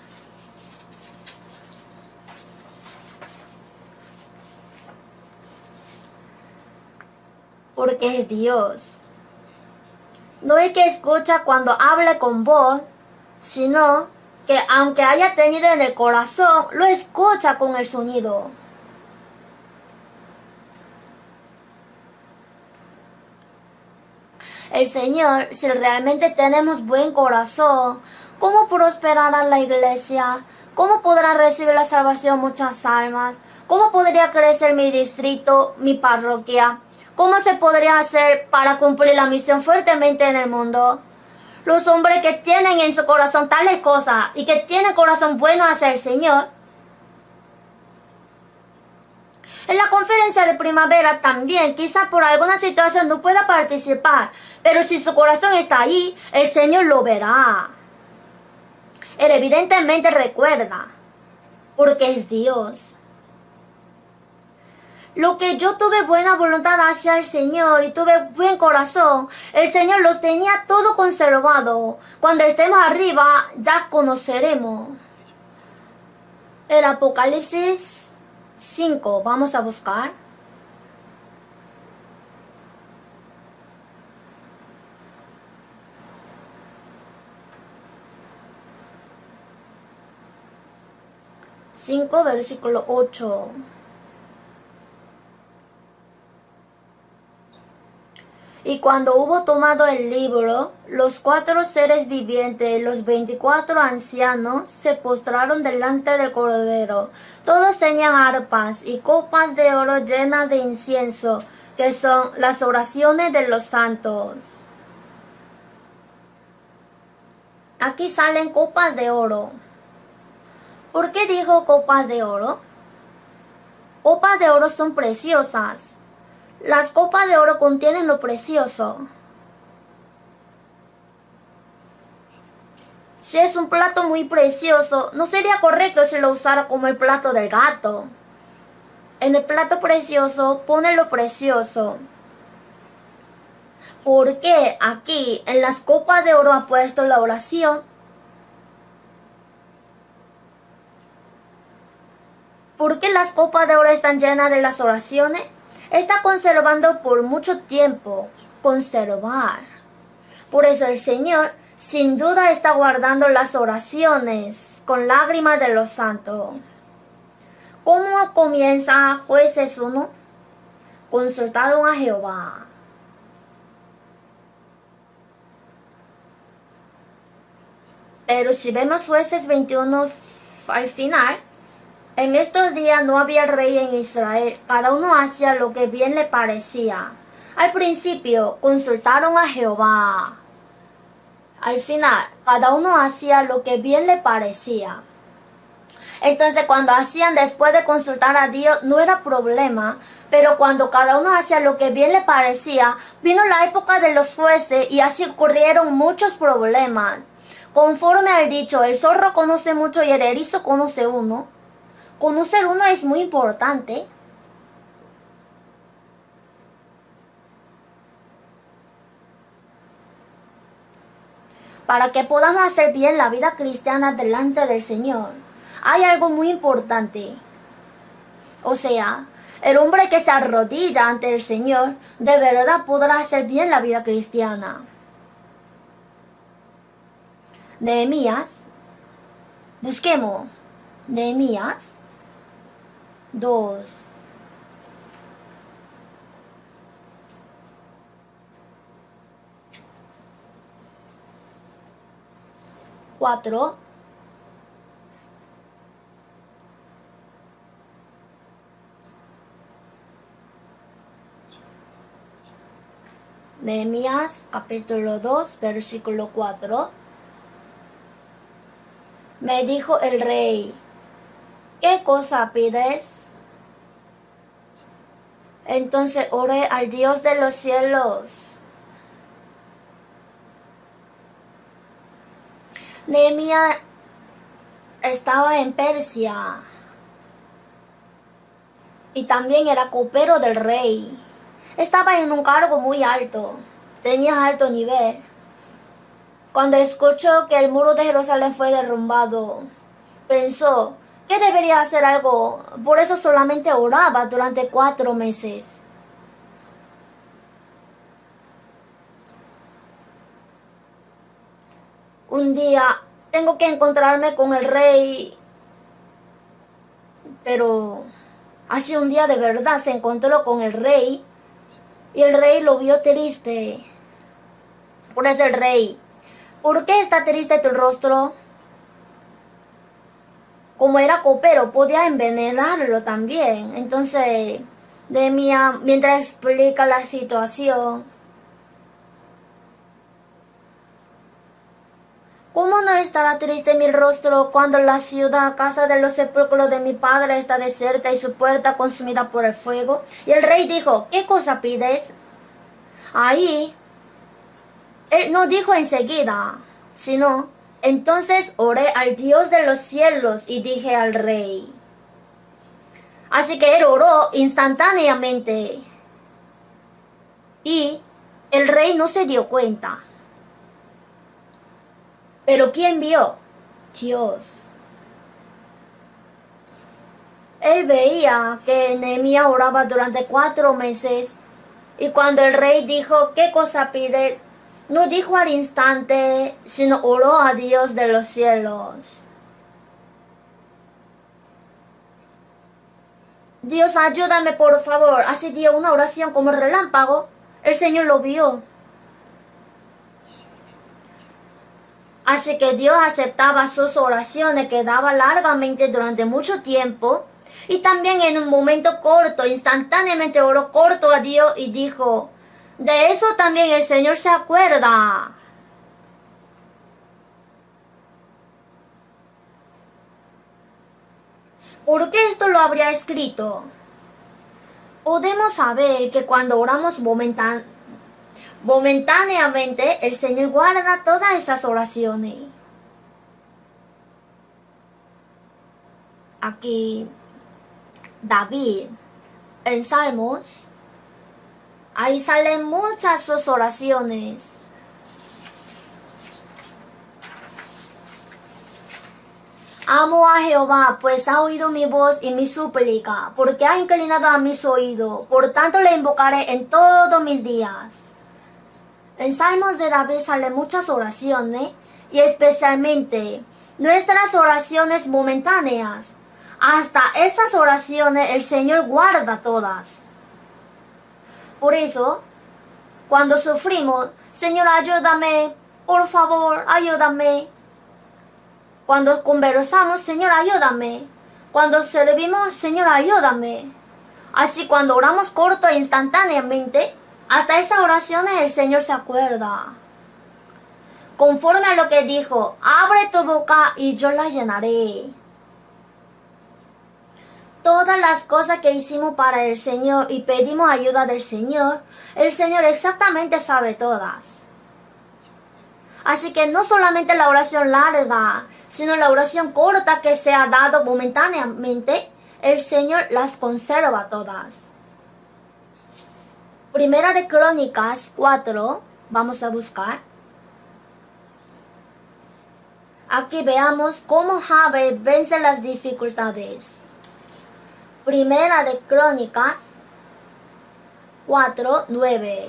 Porque es Dios. No es que escucha cuando hable con voz, sino que aunque haya tenido en el corazón, lo escucha con el sonido. El Señor, si realmente tenemos buen corazón, ¿cómo prosperará la iglesia? ¿Cómo podrá recibir la salvación muchas almas? ¿Cómo podría crecer mi distrito, mi parroquia? ¿Cómo se podría hacer para cumplir la misión fuertemente en el mundo? Los hombres que tienen en su corazón tales cosas y que tienen corazón bueno hacia el Señor. En la conferencia de primavera también, quizá por alguna situación no pueda participar, pero si su corazón está ahí, el Señor lo verá. Él evidentemente recuerda, porque es Dios. Lo que yo tuve buena voluntad hacia el Señor y tuve buen corazón, el Señor los tenía todo conservado. Cuando estemos arriba, ya conoceremos. El Apocalipsis 5, vamos a buscar. Versículo 8. Y cuando hubo tomado el libro, los 4 seres vivientes, los 24 ancianos, se postraron delante del Cordero. Todos tenían arpas y copas de oro llenas de incienso, que son las oraciones de los santos. Aquí salen copas de oro. ¿Por qué dijo copas de oro? Copas de oro son preciosas. Las copas de oro contienen lo precioso. Si es un plato muy precioso, no sería correcto si lo usara como el plato del gato. En el plato precioso pone lo precioso. ¿Por qué aquí en las copas de oro ha puesto la oración? ¿Por qué las copas de oro están llenas de las oraciones? Está conservando por mucho tiempo. Conservar. Por eso el Señor sin duda está guardando las oraciones con lágrimas de los santos. ¿Cómo comienza Jueces 1? Consultaron a Jehová. Pero si vemos Jueces 21 al final, en estos días no había rey en Israel, cada uno hacía lo que bien le parecía. Al principio consultaron a Jehová. Al final, cada uno hacía lo que bien le parecía. Entonces, cuando hacían después de consultar a Dios, no era problema. Pero cuando cada uno hacía lo que bien le parecía, vino la época de los jueces y así ocurrieron muchos problemas. Conforme al dicho, el zorro conoce mucho y el erizo conoce uno. Conocer uno es muy importante. Para que podamos hacer bien la vida cristiana delante del Señor, hay algo muy importante. O sea, el hombre que se arrodilla ante el Señor, de verdad podrá hacer bien la vida cristiana. Nehemías, busquemos Nehemías 2. Nehemías capítulo 2, versículo 4. Me dijo el rey, ¿qué cosa pides? Entonces oré al Dios de los cielos. Nehemías estaba en Persia y también era copero del rey. Estaba en un cargo muy alto, tenía alto nivel. Cuando escuchó que el muro de Jerusalén fue derrumbado, pensó que debería hacer algo, por eso solamente oraba durante 4 meses. Un día tengo que encontrarme con el rey, pero hace un día de verdad se encontró con el rey y el rey lo vio triste. Por eso el rey, ¿por qué está triste tu rostro? Como era copero, podía envenenarlo también. Entonces, Nehemías, mientras explica la situación, ¿cómo no estará triste mi rostro cuando la ciudad, casa de los sepulcros de mi padre, está desierta y su puerta consumida por el fuego? Y el rey dijo, ¿qué cosa pides? Ahí, él no dijo enseguida, sino, entonces oré al Dios de los cielos y dije al rey. Así que él oró instantáneamente. Y el rey no se dio cuenta. Pero ¿quién vio? Dios. Él veía que Nehemías oraba durante 4 meses. Y cuando el rey dijo, ¿qué cosa pides? No dijo al instante, sino oró a Dios de los cielos. Dios, ayúdame por favor. Así dio una oración como relámpago. El Señor lo vio. Así que Dios aceptaba sus oraciones que daba largamente durante mucho tiempo. Y también en un momento corto, instantáneamente oró corto a Dios y dijo, de eso también el Señor se acuerda. ¿Por qué esto lo habría escrito? Podemos saber que cuando oramos momentáneamente, el Señor guarda todas esas oraciones. Aquí, David, en Salmos, ahí salen muchas sus oraciones. Amo a Jehová, pues ha oído mi voz y mi súplica, porque ha inclinado a mis oídos. Por tanto le invocaré en todos mis días. En Salmos de David salen muchas oraciones, y especialmente nuestras oraciones momentáneas. Hasta estas oraciones el Señor guarda todas. Por eso, cuando sufrimos, Señor, ayúdame, por favor, ayúdame. Cuando conversamos, Señor, ayúdame. Cuando servimos, Señor, ayúdame. Así cuando oramos corto e instantáneamente, hasta esas oraciones el Señor se acuerda. Conforme a lo que dijo, abre tu boca y yo la llenaré. Todas las cosas que hicimos para el Señor y pedimos ayuda del Señor, el Señor exactamente sabe todas. Así que no solamente la oración larga, sino la oración corta que se ha dado momentáneamente, el Señor las conserva todas. Primera de Crónicas 4, vamos a buscar. Aquí veamos cómo Jabes vence las dificultades. Primera de Crónicas 4, 9.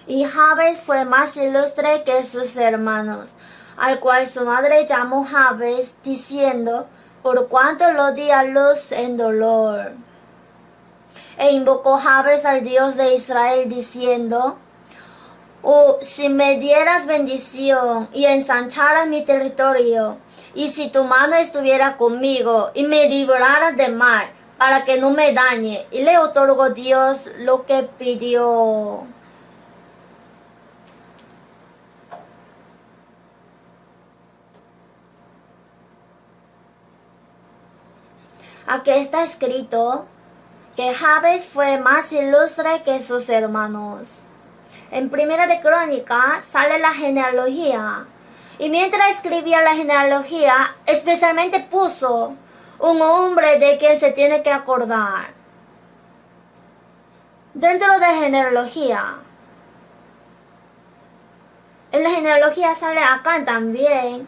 Y Jabes fue más ilustre que sus hermanos, al cual su madre llamó Jabes, diciendo, por cuanto lo di a luz en dolor. E invocó Jabes al Dios de Israel, diciendo, oh, si me dieras bendición y ensancharas mi territorio, y si tu mano estuviera conmigo y me libraras del mal, para que no me dañe, y le otorgó Dios lo que pidió. Aquí está escrito que Jabes fue más ilustre que sus hermanos. En Primera de Crónicas sale la genealogía. Y mientras escribía la genealogía, especialmente puso un hombre de quien se tiene que acordar. Dentro de la genealogía, en la genealogía sale Acán también.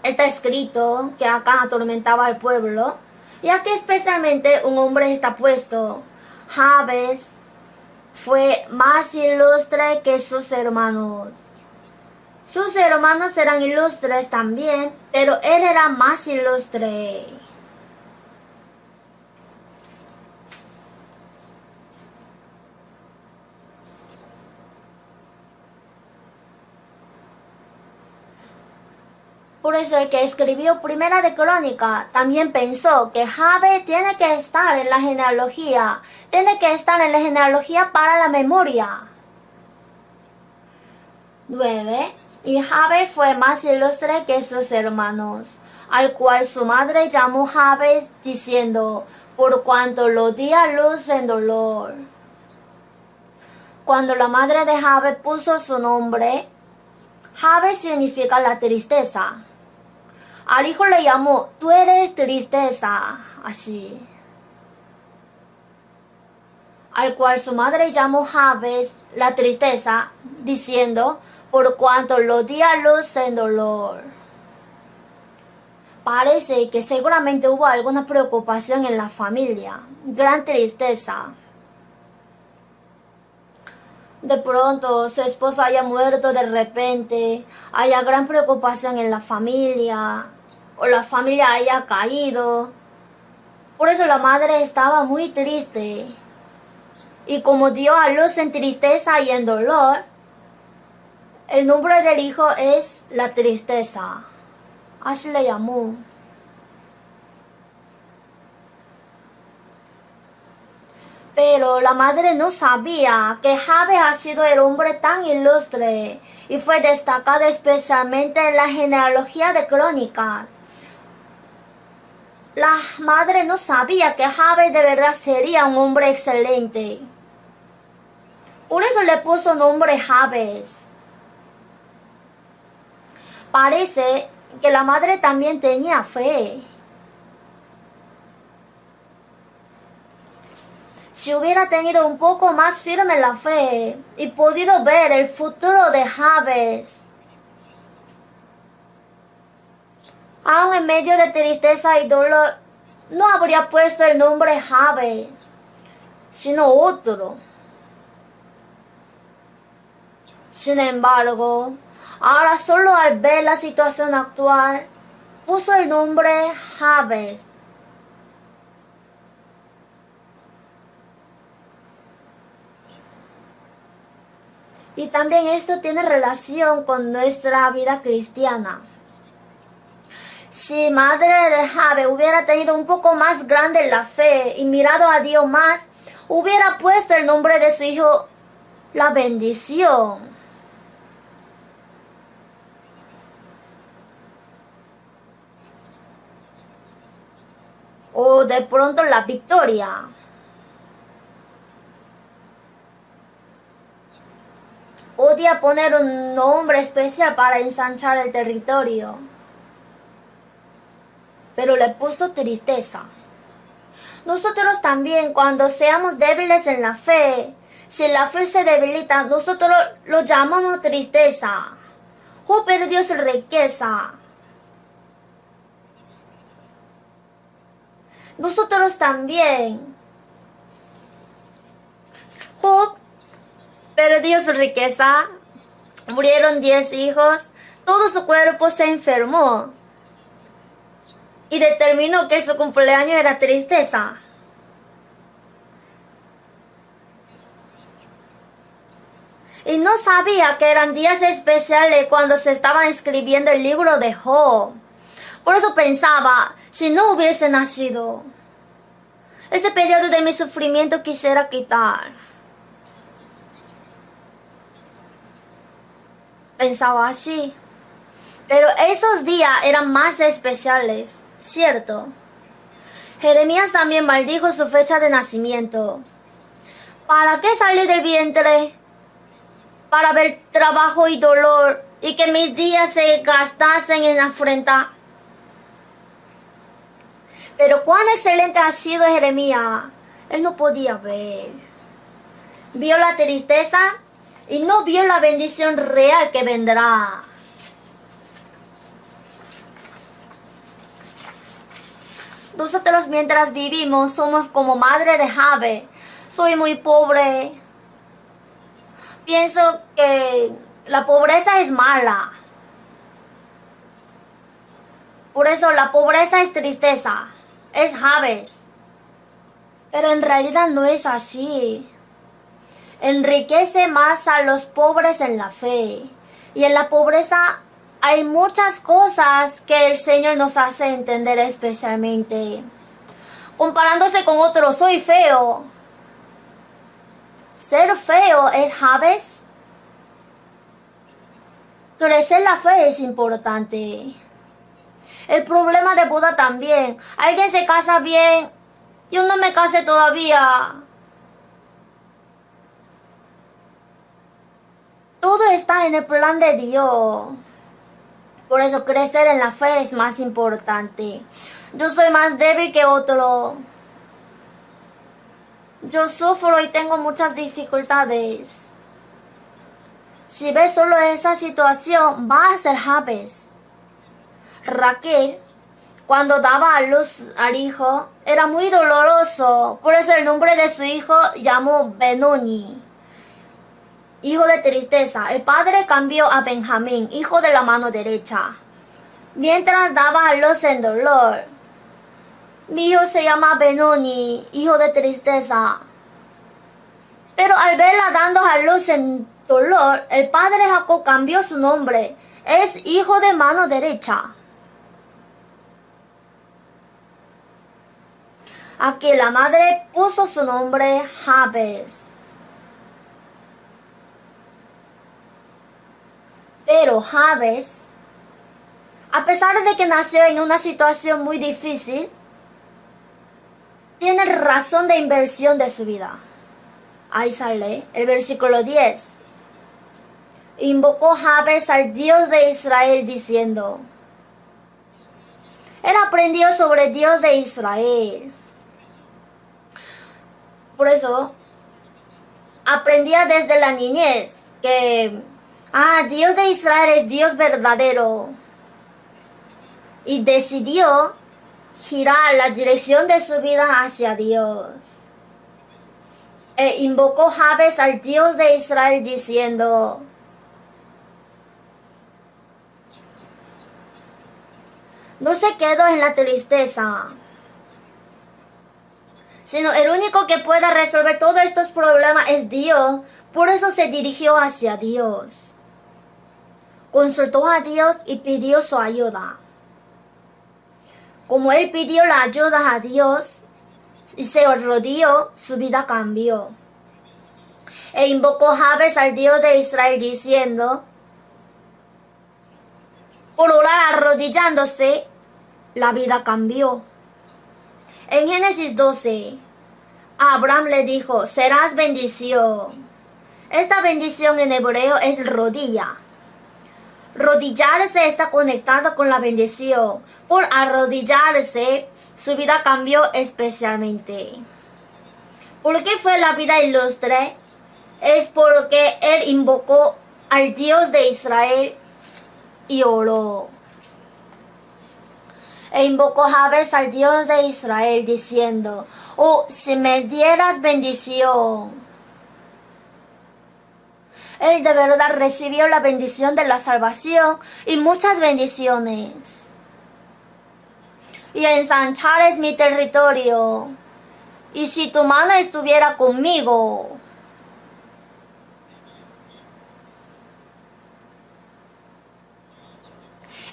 Está escrito que Acán atormentaba al pueblo. Y aquí especialmente un hombre está puesto. Jabes fue más ilustre que sus hermanos. Sus hermanos eran ilustres también, pero él era más ilustre. Por eso el que escribió Primera de Crónica también pensó que Jabes tiene que estar en la genealogía, tiene que estar en la genealogía para la memoria. 9. Y Jabes fue más ilustre que sus hermanos, al cual su madre llamó Jabes, diciendo, por cuanto lo di a luz en dolor. Cuando la madre de Jabes puso su nombre, Jabes significa la tristeza. Al hijo le llamó, tú eres tristeza, así. Al cual su madre llamó Jabes, la tristeza, diciendo, por cuanto lo di a luz en dolor. Parece que seguramente hubo alguna preocupación en la familia, gran tristeza. De pronto su esposo haya muerto de repente, haya gran preocupación en la familia, o la familia haya caído. Por eso la madre estaba muy triste. Y como dio a luz en tristeza y en dolor, el nombre del hijo es la tristeza. Así le llamó. Pero la madre no sabía que Jabes ha sido el hombre tan ilustre y fue destacado especialmente en la genealogía de Crónicas. La madre no sabía que Jabes de verdad sería un hombre excelente. Por eso le puso nombre Jabes. Parece que la madre también tenía fe. Si hubiera tenido un poco más firme la fe y podido ver el futuro de Jabes, aun en medio de tristeza y dolor, no habría puesto el nombre Jabes, sino otro. Sin embargo, ahora solo al ver la situación actual, puso el nombre Jabes. Y también esto tiene relación con nuestra vida cristiana. Si madre de Jabes hubiera tenido un poco más grande la fe y mirado a Dios más, hubiera puesto el nombre de su hijo la bendición. O de pronto la victoria. Odia poner un nombre especial para ensanchar el territorio, pero le puso tristeza. Nosotros también, cuando seamos débiles en la fe, si la fe se debilita, nosotros lo llamamos tristeza. Job perdió su riqueza. Nosotros también. Job perdió su riqueza, murieron 10 hijos, todo su cuerpo se enfermó y determinó que su cumpleaños era tristeza. Y no sabía que eran días especiales cuando se estaba escribiendo el libro de Job. Por eso pensaba, si no hubiese nacido, ese periodo de mi sufrimiento quisiera quitar. Pensaba así. Pero esos días eran más especiales, ¿cierto? Jeremías también maldijo su fecha de nacimiento. ¿Para qué salí del vientre? Para ver trabajo y dolor y que mis días se gastasen en afrenta. Pero cuán excelente ha sido Jeremías. Él no podía ver. Vio la tristeza y no vio la bendición real que vendrá. Nosotros mientras vivimos somos como madre de Jabes. Soy muy pobre. Pienso que la pobreza es mala. Por eso la pobreza es tristeza. Es Jabes. Pero en realidad no es así. Enriquece más a los pobres en la fe. Y en la pobreza hay muchas cosas que el Señor nos hace entender especialmente. Comparándose con otros, soy feo. Ser feo es Jabes. Crecer la fe es importante. El problema de Buda también. Alguien se casa bien. Yo no me casé todavía. Todo está en el plan de Dios. Por eso crecer en la fe es más importante. Yo soy más débil que otro. Yo sufro y tengo muchas dificultades. Si ves solo esa situación, va a ser Jabes. Raquel, cuando daba a luz al hijo, era muy doloroso. Por eso el nombre de su hijo llamó Benoni. hijo de tristeza. El padre cambió a Benjamín, hijo de la mano derecha, mientras daba a luz en dolor. Mi hijo se llama Benoni, hijo de tristeza. Pero al verla dando a luz en dolor, el padre Jacob cambió su nombre. Es hijo de mano derecha. Aquí la madre puso su nombre Jabes. Pero Jabes, a pesar de que nació en una situación muy difícil, tiene razón de inversión de su vida. Ahí sale el versículo 10. Invocó Jabes al Dios de Israel diciendo, él aprendió sobre Dios de Israel. Por eso, aprendía desde la niñez que, Dios de Israel es Dios verdadero. Y decidió girar la dirección de su vida hacia Dios. E invocó Jabes al Dios de Israel diciendo, no se quedó en la tristeza, sino el único que pueda resolver todos estos problemas es Dios. Por eso se dirigió hacia Dios. Consultó a Dios y pidió su ayuda. Como él pidió la ayuda a Dios y se arrodilló, su vida cambió. E invocó Jabes al Dios de Israel diciendo, por orar arrodillándose, la vida cambió. En Génesis 12, a Abraham le dijo, serás bendición. Esta bendición en hebreo es rodilla. Rodillarse está conectado con la bendición. Por arrodillarse, su vida cambió especialmente. ¿Por qué fue la vida ilustre? Es porque él invocó al Dios de Israel y oró. E invocó Jabes al Dios de Israel diciendo, si me dieras bendición. Él de verdad recibió la bendición de la salvación y muchas bendiciones. Y ensanchar es mi territorio. Y si tu mano estuviera conmigo,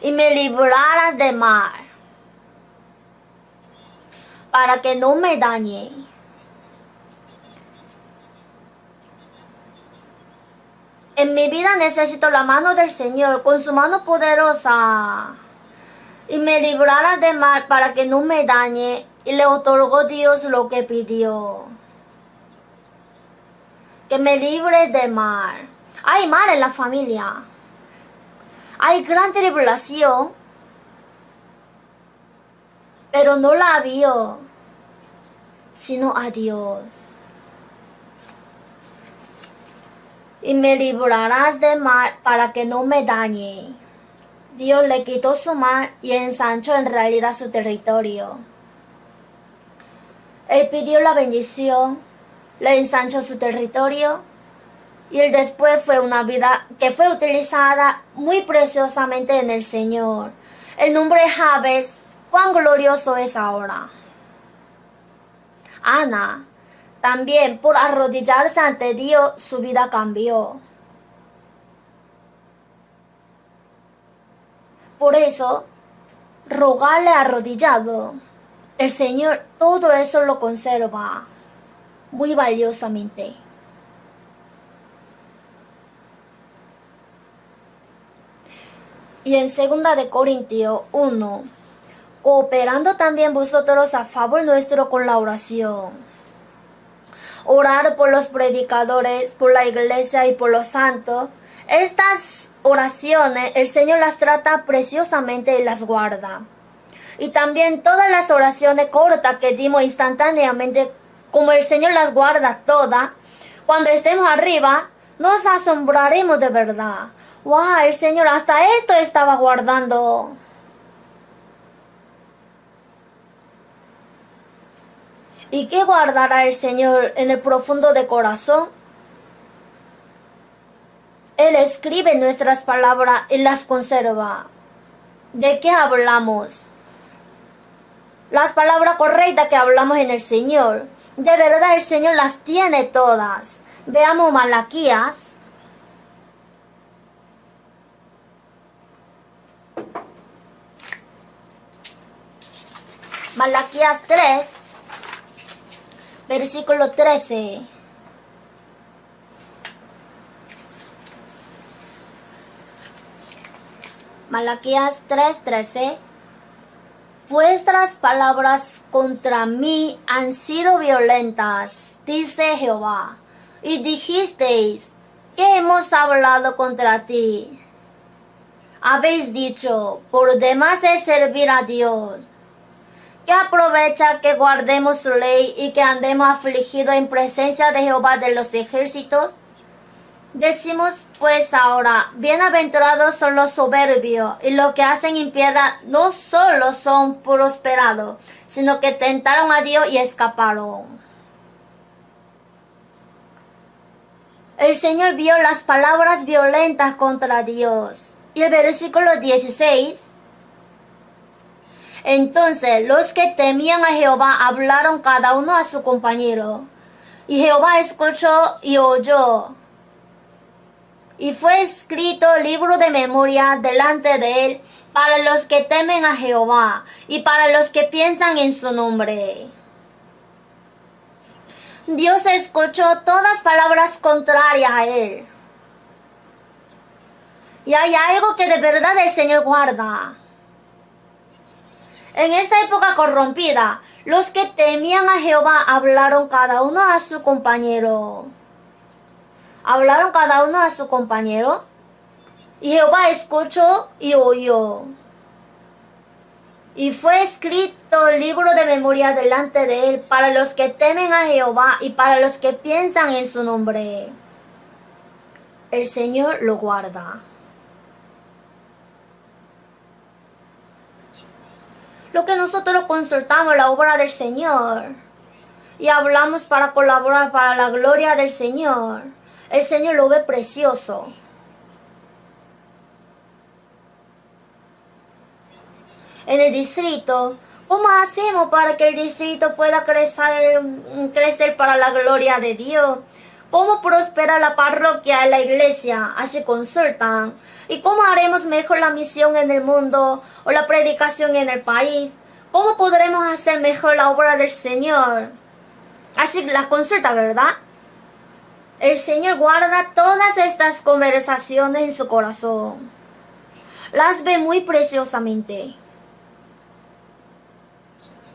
y me libraras de mar, para que no me dañe. En mi vida necesito la mano del Señor, con su mano poderosa, y me librara de mal para que no me dañe, y le otorgó Dios lo que pidió. Que me libre de mal. Hay mal en la familia. Hay gran tribulación, pero no la vio, sino a Dios. Y me librarás de mal para que no me dañe. Dios le quitó su mal y ensanchó en realidad su territorio. Él pidió la bendición, le ensanchó su territorio y él después fue una vida que fue utilizada muy preciosamente en el Señor. El nombre Jabes, cuán glorioso es ahora. Ana, también por arrodillarse ante Dios, su vida cambió. Por eso, rogarle arrodillado, el Señor todo eso lo conserva muy valiosamente. Y en 2 de Corintios 1, cooperando también vosotros a favor nuestro con la oración. Orar por los predicadores, por la iglesia y por los santos. Estas oraciones el Señor las trata preciosamente y las guarda. Y también todas las oraciones cortas que dimos instantáneamente, como el Señor las guarda todas, cuando estemos arriba, nos asombraremos de verdad. ¡Wow! El Señor hasta esto estaba guardando. ¿Y qué guardará el Señor en el profundo de corazón? Él escribe nuestras palabras y las conserva. ¿De qué hablamos? Las palabras correctas que hablamos en el Señor. De verdad el Señor las tiene todas. Veamos Malaquías. Malaquías 3, versículo 13. Malaquías 3:13. Vuestras palabras contra mí han sido violentas, dice Jehová, y dijisteis que hemos hablado contra ti. Habéis dicho, por demás es servir a Dios. ¿Qué aprovecha que guardemos su ley y que andemos afligidos en presencia de Jehová de los ejércitos? Decimos pues ahora, bienaventurados son los soberbios, y los que hacen impiedad no solo son prosperados, sino que tentaron a Dios y escaparon. El Señor vio las palabras violentas contra Dios. Y el versículo 16. Entonces los que temían a Jehová hablaron cada uno a su compañero. Y Jehová escuchó y oyó. Y fue escrito libro de memoria delante de él para los que temen a Jehová y para los que piensan en su nombre. Dios escuchó todas palabras contrarias a él. Y hay algo que de verdad el Señor guarda. En esa época corrompida, los que temían a Jehová hablaron cada uno a su compañero. Hablaron cada uno a su compañero. Y Jehová escuchó y oyó. Y fue escrito el libro de memoria delante de él para los que temen a Jehová y para los que piensan en su nombre. El Señor lo guarda. Lo que nosotros consultamos la obra del Señor y hablamos para colaborar para la gloria del Señor. El Señor lo ve precioso. En el distrito, ¿cómo hacemos para que el distrito pueda crecer para la gloria de Dios? ¿Cómo prospera la parroquia y la iglesia? Así consultan. ¿Y cómo haremos mejor la misión en el mundo o la predicación en el país? ¿Cómo podremos hacer mejor la obra del Señor? Así la consulta, ¿verdad? El Señor guarda todas estas conversaciones en su corazón. Las ve muy preciosamente.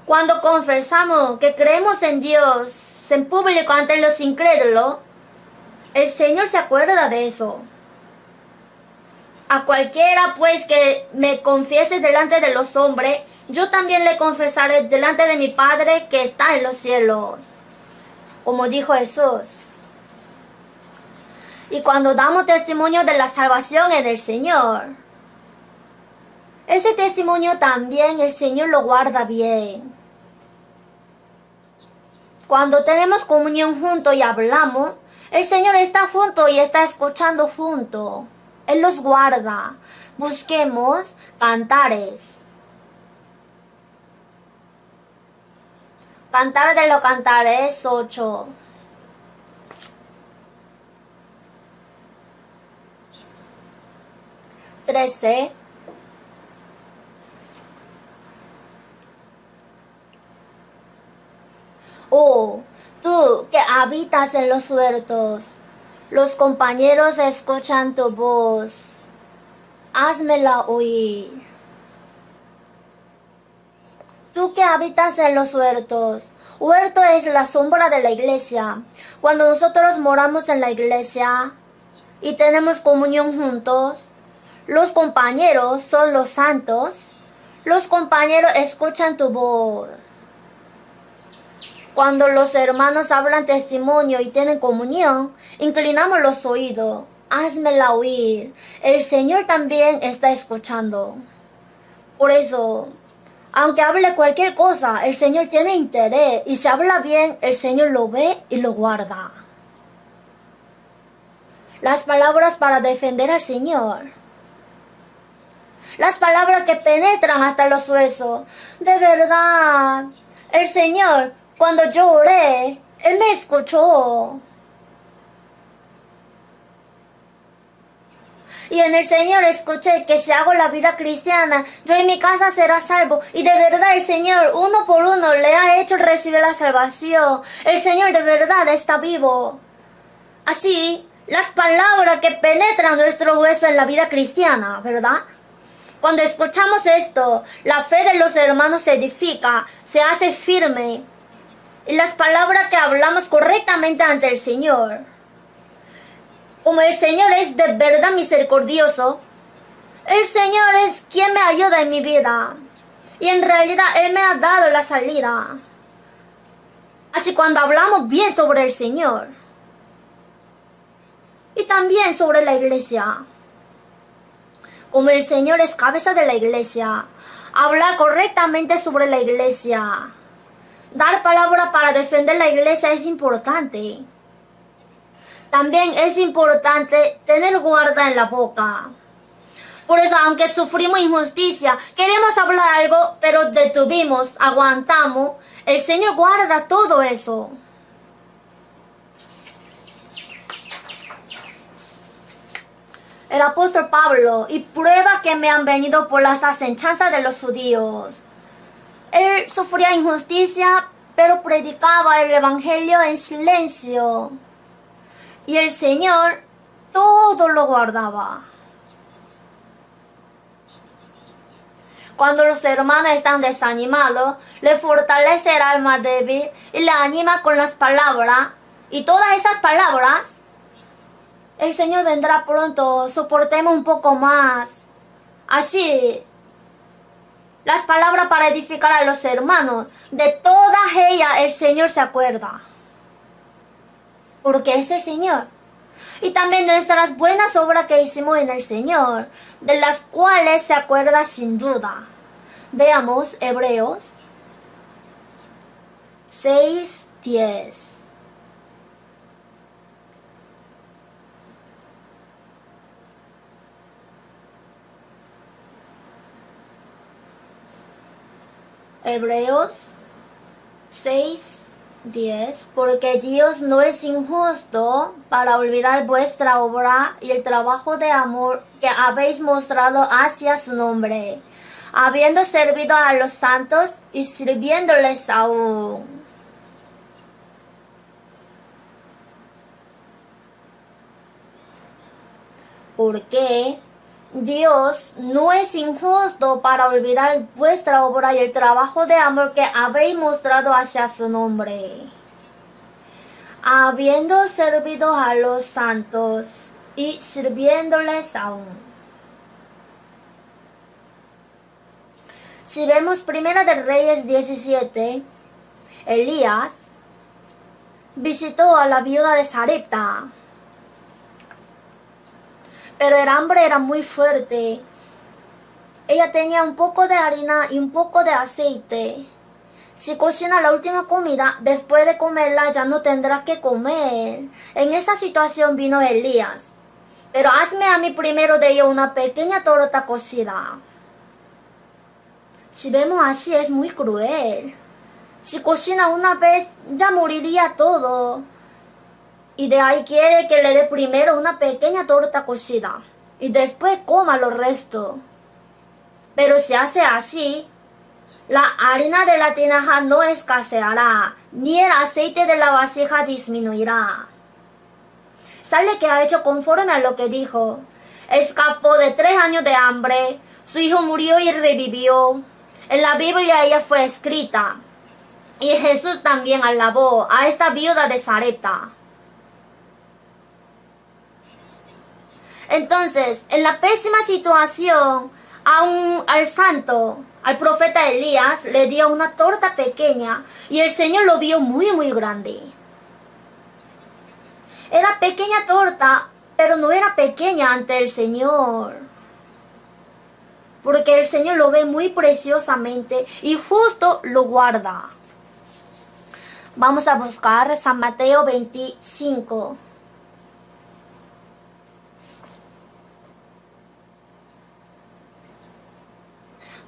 Cuando confesamos que creemos en Dios en público ante los incrédulos, el Señor se acuerda de eso. A cualquiera pues que me confiese delante de los hombres, yo también le confesaré delante de mi Padre que está en los cielos. Como dijo Jesús. Y cuando damos testimonio de la salvación en el Señor, ese testimonio también el Señor lo guarda bien. Cuando tenemos comunión juntos y hablamos, el Señor está junto y está escuchando junto. Él los guarda. Busquemos cantares. Cantar de los Cantares 8. Trece. Oh, tú que habitas en los huertos, los compañeros escuchan tu voz. Házmela oír. Tú que habitas en los huertos. Huerto es la sombra de la iglesia. Cuando nosotros moramos en la iglesia y tenemos comunión juntos, los compañeros son los santos. Los compañeros escuchan tu voz. Cuando los hermanos hablan testimonio y tienen comunión, inclinamos los oídos. Házmela oír. El Señor también está escuchando. Por eso, aunque hable cualquier cosa, el Señor tiene interés. Y si habla bien, el Señor lo ve y lo guarda. las palabras para defender al Señor. Las palabras que penetran hasta los huesos. De verdad, el Señor, cuando yo oré, Él me escuchó. Y en el Señor escuché que si hago la vida cristiana, yo en mi casa será salvo. Y de verdad el Señor, uno por uno, le ha hecho recibir la salvación. El Señor de verdad está vivo. Así, las palabras que penetran nuestro hueso en la vida cristiana, ¿verdad? Cuando escuchamos esto, la fe de los hermanos se edifica, se hace firme. Y las palabras que hablamos correctamente ante el Señor. Como el Señor es de verdad misericordioso, el Señor es quien me ayuda en mi vida. Y en realidad Él me ha dado la salida. Así cuando hablamos bien sobre el Señor. Y también sobre la iglesia. Como el Señor es cabeza de la iglesia, hablar correctamente sobre la iglesia. Dar palabra para defender la iglesia es importante. También es importante tener guarda en la boca. Por eso, aunque sufrimos injusticia, queremos hablar algo, pero detuvimos, aguantamos. El Señor guarda todo eso. El apóstol Pablo, y pruebas que me han venido por las asechanzas de los judíos. Él sufría injusticia, pero predicaba el evangelio en silencio. Y el Señor todo lo guardaba. Cuando los hermanos están desanimados, le fortalece el alma débil y le anima con las palabras. Y todas esas palabras, el Señor vendrá pronto, soportemos un poco más. Así, las palabras para edificar a los hermanos, de todas ellas el Señor se acuerda. Porque es el Señor. Y también nuestras buenas obras que hicimos en el Señor, de las cuales se acuerda sin duda. Veamos Hebreos 6:10. Hebreos 6:10, porque Dios no es injusto para olvidar vuestra obra y el trabajo de amor que habéis mostrado hacia su nombre, habiendo servido a los santos y sirviéndoles aún. Porque Dios no es injusto para olvidar vuestra obra y el trabajo de amor que habéis mostrado hacia su nombre, habiendo servido a los santos y sirviéndoles aún. Si vemos Primera de Reyes 17, Elías visitó a la viuda de Sarepta. Pero el hambre era muy fuerte. Ella tenía un poco de harina y un poco de aceite. Si cocina la última comida, después de comerla ya no tendrá que comer. En esa situación vino Elías. Pero hazme a mí primero de ello una pequeña torta cocida. Si vemos así es muy cruel. Si cocina una vez, ya moriría todo. Y de ahí quiere que le dé primero una pequeña torta cocida y después coma lo resto. Pero si hace así, la harina de la tinaja no escaseará, ni el aceite de la vasija disminuirá. Sale que ha hecho conforme a lo que dijo. Escapó de 3 años de hambre, su hijo murió y revivió. En la Biblia ella fue escrita. Y Jesús también alabó a esta viuda de Sarepta. Entonces, en la pésima situación, al santo, al profeta Elías, le dio una torta pequeña y el Señor lo vio muy, muy grande. Era pequeña torta, pero no era pequeña ante el Señor. Porque el Señor lo ve muy preciosamente y justo lo guarda. Vamos a buscar San Mateo 25.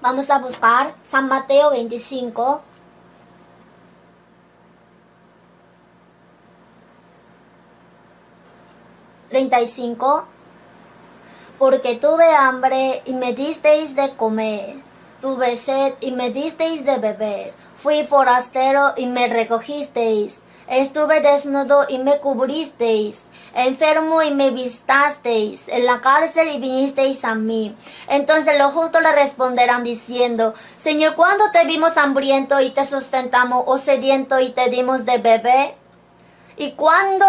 Vamos a buscar San Mateo 25. $35. Porque tuve hambre y me disteis de comer, tuve sed y me disteis de beber, fui forastero y me recogisteis, estuve desnudo y me cubristeis, enfermo y me vistasteis, en la cárcel y vinisteis a mí. Entonces los justos le responderán diciendo, Señor, ¿cuándo te vimos hambriento y te sustentamos, o sediento y te dimos de beber? ¿Y cuándo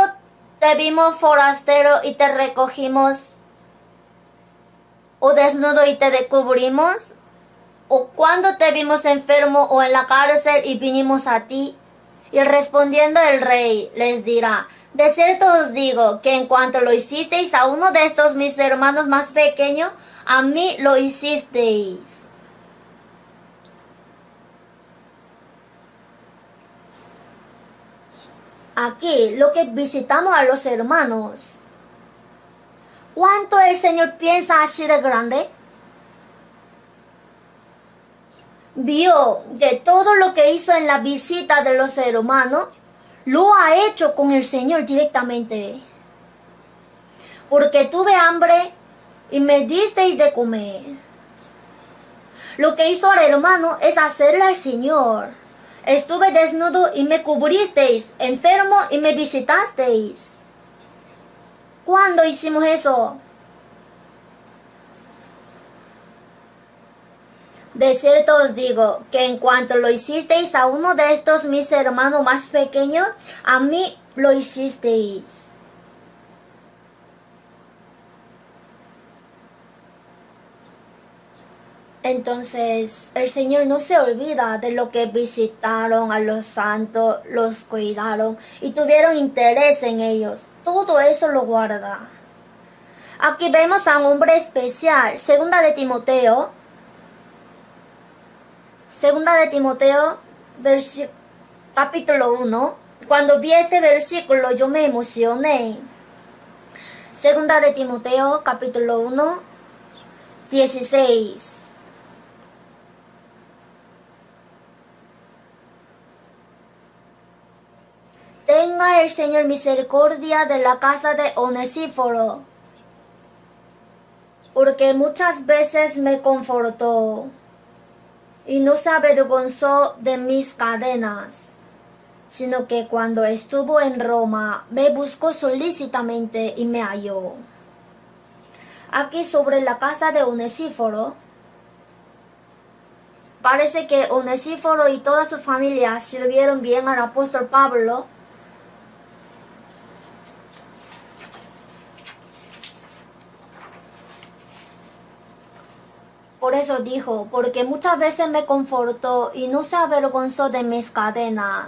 te vimos forastero y te recogimos, o desnudo y te descubrimos? ¿O cuando te vimos enfermo o en la cárcel y vinimos a ti? Y respondiendo el rey les dirá, de cierto os digo que en cuanto lo hicisteis a uno de estos mis hermanos más pequeños, a mí lo hicisteis. Aquí lo que visitamos a los hermanos. ¿Cuánto el Señor piensa así de grande? Vio que todo lo que hizo en la visita de los hermanos, lo ha hecho con el Señor directamente. Porque tuve hambre y me disteis de comer. Lo que hizo el hermano es hacerle al Señor. Estuve desnudo y me cubristeis, enfermo y me visitasteis. ¿Cuándo hicimos eso? De cierto os digo que en cuanto lo hicisteis a uno de estos mis hermanos más pequeños, a mí lo hicisteis. Entonces el Señor no se olvida de lo que visitaron a los santos, los cuidaron y tuvieron interés en ellos. Todo eso lo guarda. Aquí vemos a un hombre especial, Segunda de Timoteo, capítulo 1. Cuando vi este versículo yo me emocioné. Segunda de Timoteo, capítulo 1, 16. Tenga el Señor misericordia de la casa de Onesíforo, porque muchas veces me confortó y no se avergonzó de mis cadenas, sino que cuando estuvo en Roma me buscó solícitamente y me halló. Aquí sobre la casa de Onesíforo, parece que Onesíforo y toda su familia sirvieron bien al apóstol Pablo. Por eso dijo, porque muchas veces me confortó y no se avergonzó de mis cadenas,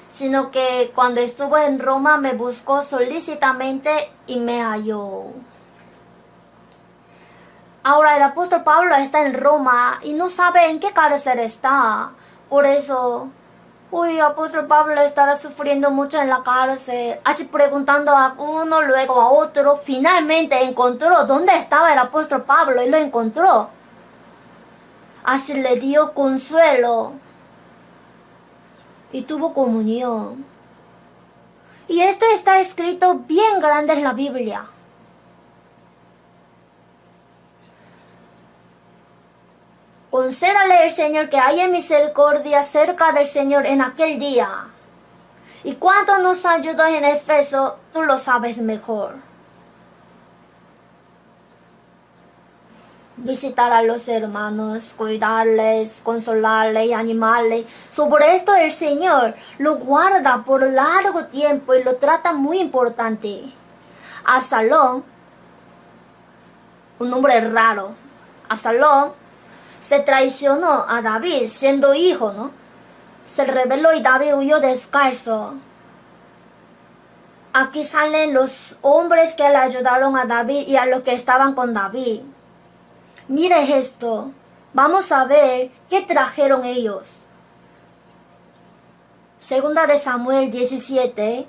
sino que cuando estuvo en Roma me buscó solícitamente y me halló. Ahora el apóstol Pablo está en Roma y no sabe en qué cárcel está. Por eso, apóstol Pablo estará sufriendo mucho en la cárcel. Así preguntando a uno, luego a otro. Finalmente encontró dónde estaba el apóstol Pablo y lo encontró. Así le dio consuelo y tuvo comunión. Y esto está escrito bien grande en la Biblia. Concédale el Señor que haya misericordia cerca del Señor en aquel día. Y cuánto nos ayudó en Efeso, tú lo sabes mejor. Visitar a los hermanos, cuidarles, consolarles y animarles. Sobre esto el Señor lo guarda por largo tiempo y lo trata muy importante. Absalón, un hombre raro, Absalón se traicionó a David siendo hijo, ¿no? Se rebeló y David huyó descalzo. Aquí salen los hombres que le ayudaron a David y a los que estaban con David. Mire esto, vamos a ver qué trajeron ellos. Segunda de Samuel 17.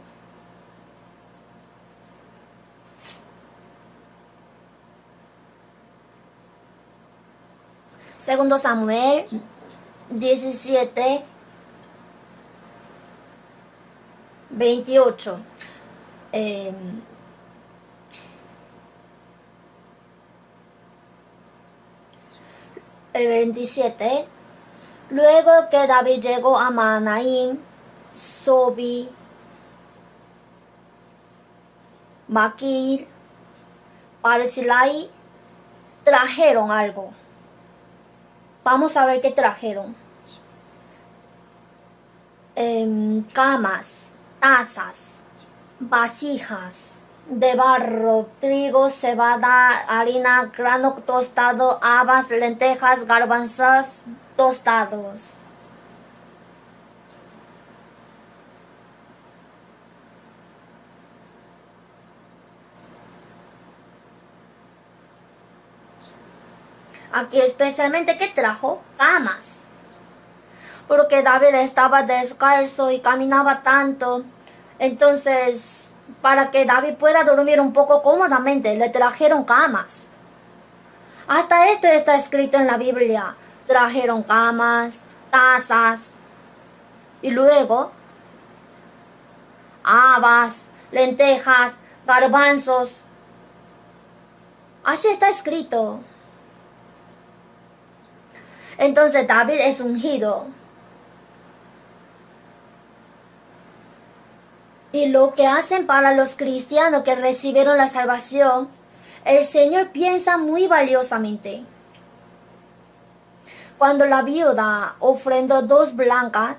Segundo Samuel 17, 28. El 27. Luego que David llegó a Mahanaim, Sobi, Maquir, Barzillai, trajeron algo. Vamos a ver qué trajeron. Camas, tazas, vasijas de barro, trigo, cebada, harina, grano tostado, habas, lentejas, garbanzos tostados. Aquí especialmente, ¿qué trajo? Camas. Porque David estaba descalzo y caminaba tanto. Entonces, para que David pueda dormir un poco cómodamente, le trajeron camas. Hasta esto está escrito en la Biblia. Trajeron camas, tazas. Y luego, habas, lentejas, garbanzos. Así está escrito. Entonces David es ungido. Y lo que hacen para los cristianos que recibieron la salvación, el Señor piensa muy valiosamente. Cuando la viuda ofrendó 2 blancas,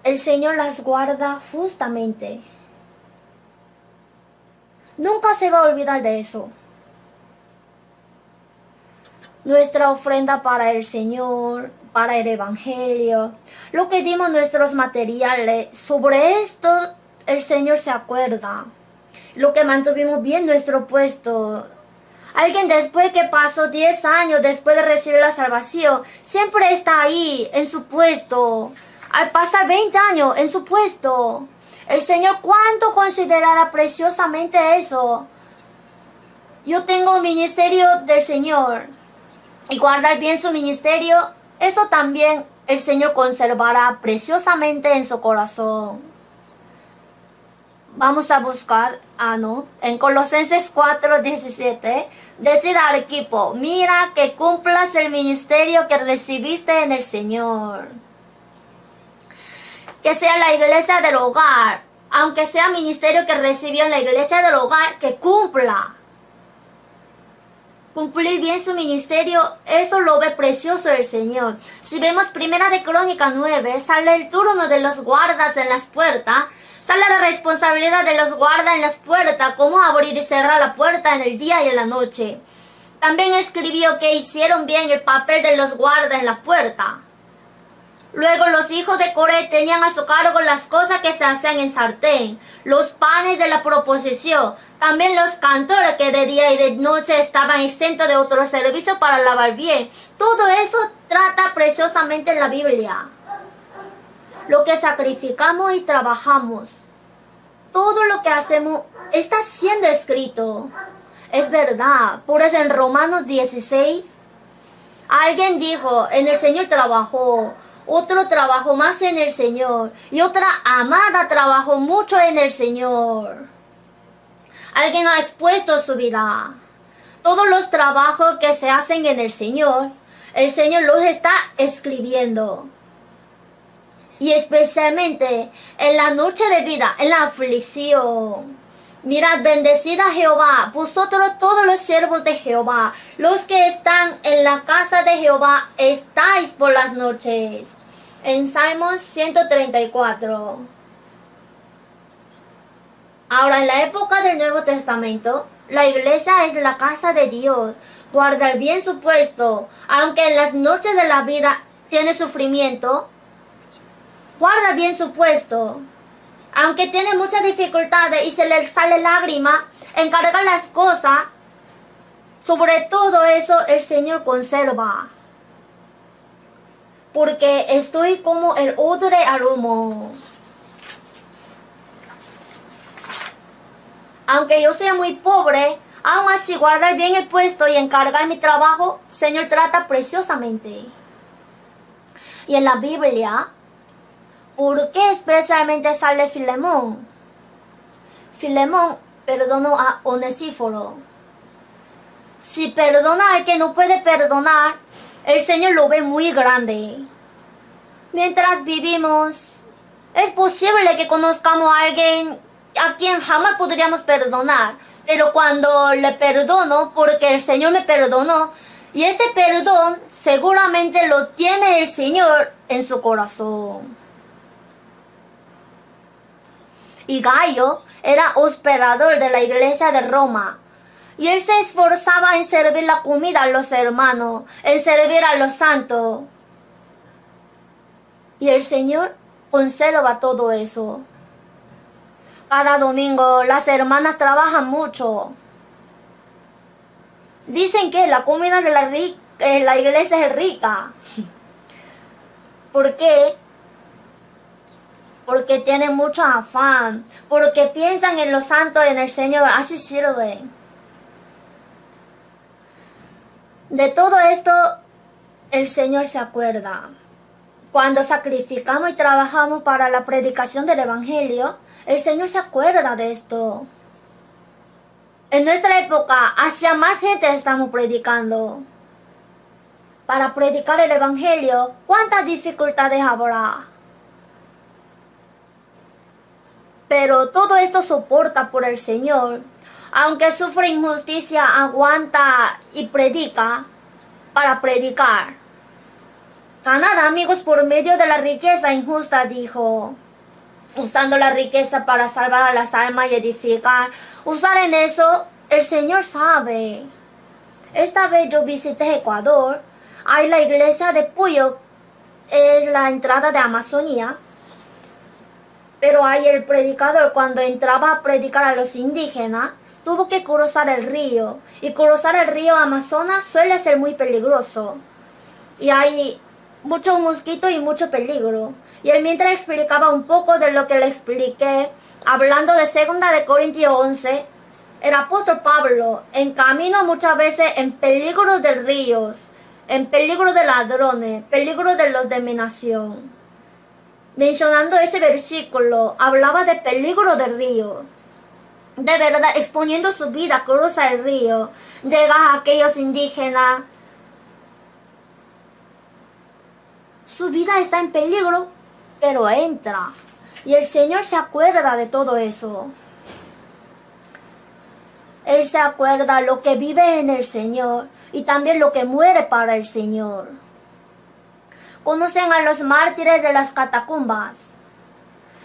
el Señor las guarda justamente. Nunca se va a olvidar de eso. Nuestra ofrenda para el Señor, para el Evangelio, lo que dimos nuestros materiales, sobre esto el Señor se acuerda. Lo que mantuvimos bien nuestro puesto. Alguien después que pasó 10 años después de recibir la salvación, siempre está ahí, en su puesto. Al pasar 20 años, en su puesto. El Señor, ¿cuánto considerará preciosamente eso? Yo tengo un ministerio del Señor. Y guardar bien su ministerio, eso también el Señor conservará preciosamente en su corazón. Vamos a buscar, en Colosenses 4:17, decir al equipo, mira que cumplas el ministerio que recibiste en el Señor. Que sea la iglesia del hogar, aunque sea ministerio que recibió en la iglesia del hogar, que cumpla. Cumplir bien su ministerio, eso lo ve precioso el Señor. Si vemos 1 de Crónicas 9, sale el turno de los guardas en las puertas, sale la responsabilidad de los guardas en las puertas, cómo abrir y cerrar la puerta en el día y en la noche. También escribió que hicieron bien el papel de los guardas en la puerta. Luego los hijos de Coré tenían a su cargo las cosas que se hacían en sartén, los panes de la proposición, también los cantores que de día y de noche estaban exentos de otro servicio para lavar bien. Todo eso trata preciosamente en la Biblia. Lo que sacrificamos y trabajamos, todo lo que hacemos está siendo escrito. Es verdad, por eso en Romanos 16, alguien dijo, en el Señor trabajó. Otro trabajó más en el Señor. Y otra amada trabajó mucho en el Señor. Alguien ha expuesto su vida. Todos los trabajos que se hacen en el Señor los está escribiendo. Y especialmente en la noche de vida, en la aflicción. Mirad, bendecida Jehová, vosotros todos los siervos de Jehová, los que están en la casa de Jehová, estáis por las noches. En Salmos 134. Ahora, en la época del Nuevo Testamento, la iglesia es la casa de Dios. Guardar bien su puesto, aunque en las noches de la vida tiene sufrimiento, guarda bien su puesto. Aunque tiene muchas dificultades y se le sale lágrima, encarga las cosas, sobre todo eso el Señor conserva. Porque estoy como el odre al humo. Aunque yo sea muy pobre, Aún así, guardar bien el puesto y encargar mi trabajo, el Señor trata preciosamente. Y en la Biblia, ¿por qué especialmente sale Filemón? Filemón perdonó a Onesíforo. Si perdona al que no puede perdonar, el Señor lo ve muy grande. Mientras vivimos, es posible que conozcamos a alguien a quien jamás podríamos perdonar, pero cuando le perdono, porque el Señor me perdonó, y este perdón seguramente lo tiene el Señor en su corazón. Y Gayo era hospedador de la iglesia de Roma, y él se esforzaba en servir la comida a los hermanos, en servir a los santos. Y el Señor conserva todo eso. Cada domingo las hermanas trabajan mucho. Dicen que la comida de la iglesia es rica. ¿Por qué? Porque tienen mucho afán, porque piensan en los santos, en el Señor, así sirven. De todo esto, el Señor se acuerda. Cuando sacrificamos y trabajamos para la predicación del Evangelio, el Señor se acuerda de esto. En nuestra época, hacia más gente estamos predicando. Para predicar el Evangelio, ¿cuántas dificultades habrá? Pero todo esto soporta por el Señor. Aunque sufre injusticia, aguanta y predica para predicar. Ganad amigos por medio de la riqueza injusta, dijo. Usando la riqueza para salvar a las almas y edificar. Usar en eso, el Señor sabe. Esta vez yo visité Ecuador. Hay la iglesia de Puyo, es la entrada de Amazonía. Pero ahí el predicador, cuando entraba a predicar a los indígenas, tuvo que cruzar el río. Y cruzar el río Amazonas suele ser muy peligroso. Y hay muchos mosquitos y mucho peligro. Y él mientras explicaba un poco de lo que le expliqué, hablando de 2 Corintios 11, el apóstol Pablo, en camino muchas veces en peligro de ríos, en peligro de ladrones, peligro de los de mi nación. Mencionando ese versículo, hablaba de peligro del río. De verdad, exponiendo su vida, cruza el río, llega a aquellos indígenas. Su vida está en peligro, pero entra. Y el Señor se acuerda de todo eso. Él se acuerda lo que vive en el Señor y también lo que muere para el Señor. Conocen a los mártires de las catacumbas.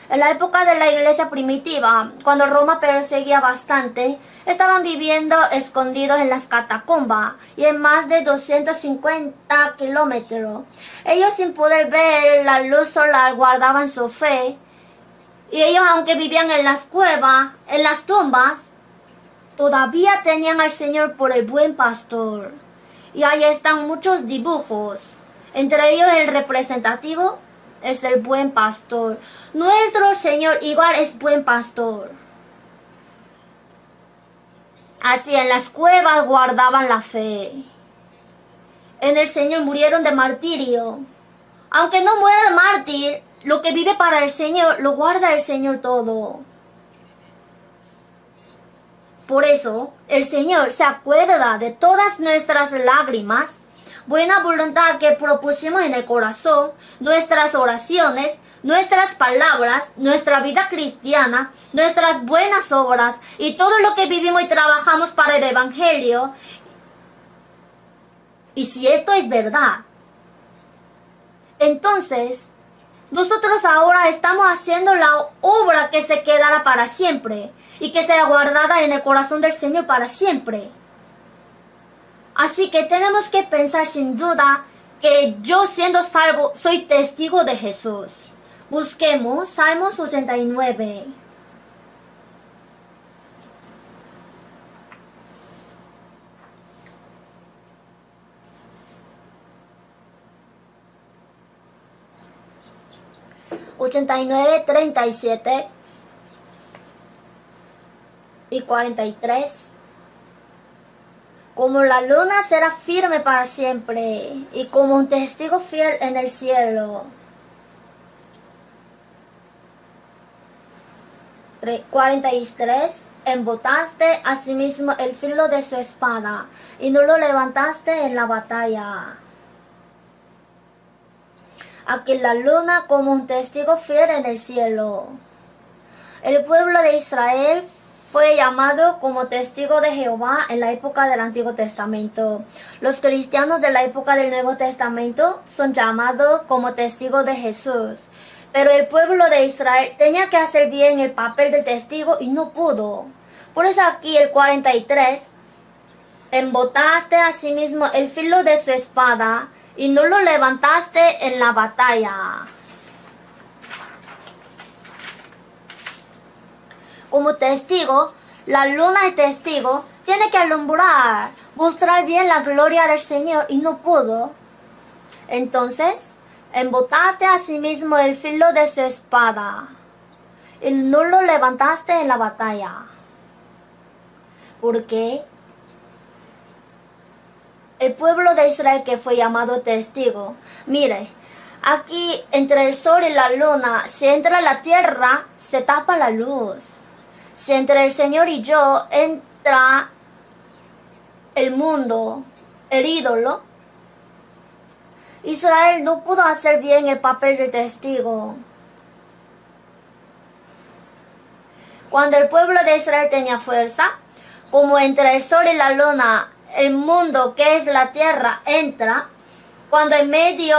En la época de la iglesia primitiva, cuando Roma perseguía bastante, estaban viviendo escondidos en las catacumbas y en más de 250 kilómetros. Ellos sin poder ver la luz solar guardaban su fe. Y ellos, aunque vivían en las cuevas, en las tumbas, todavía tenían al Señor por el buen pastor. Y ahí están muchos dibujos. Entre ellos el representativo es el buen pastor. Nuestro Señor igual es buen pastor. Así en las cuevas guardaban la fe. En el Señor murieron de martirio. Aunque no muera el mártir, lo que vive para el Señor lo guarda el Señor todo. Por eso el Señor se acuerda de todas nuestras lágrimas, buena voluntad que propusimos en el corazón, nuestras oraciones, nuestras palabras, nuestra vida cristiana, nuestras buenas obras y todo lo que vivimos y trabajamos para el Evangelio. Y si esto es verdad, entonces nosotros ahora estamos haciendo la obra que se quedará para siempre y que será guardada en el corazón del Señor para siempre. Así que tenemos que pensar sin duda que yo siendo salvo soy testigo de Jesús. Busquemos Salmos 89. ...89, 37 y 43... Como la luna será firme para siempre y como un testigo fiel en el cielo. 43. Embotaste asimismo el filo de su espada y no lo levantaste en la batalla. Aquí la luna como un testigo fiel en el cielo. El pueblo de Israel fue llamado como testigo de Jehová en la época del Antiguo Testamento. Los cristianos de la época del Nuevo Testamento son llamados como testigos de Jesús. Pero el pueblo de Israel tenía que hacer bien el papel de testigo y no pudo. Por eso aquí el 43, embotaste asimismo el filo de su espada y no lo levantaste en la batalla. Como testigo, la luna de testigo tiene que alumbrar, mostrar bien la gloria del Señor y no pudo. Entonces, embotaste asimismo el filo de su espada y no lo levantaste en la batalla. ¿Por qué? El pueblo de Israel que fue llamado testigo. Mire, aquí entre el sol y la luna, si entra la tierra, se tapa la luz. Si entre el Señor y yo entra el mundo, el ídolo, Israel no pudo hacer bien el papel de testigo. Cuando el pueblo de Israel tenía fuerza, como entre el sol y la luna, el mundo que es la tierra entra, cuando en medio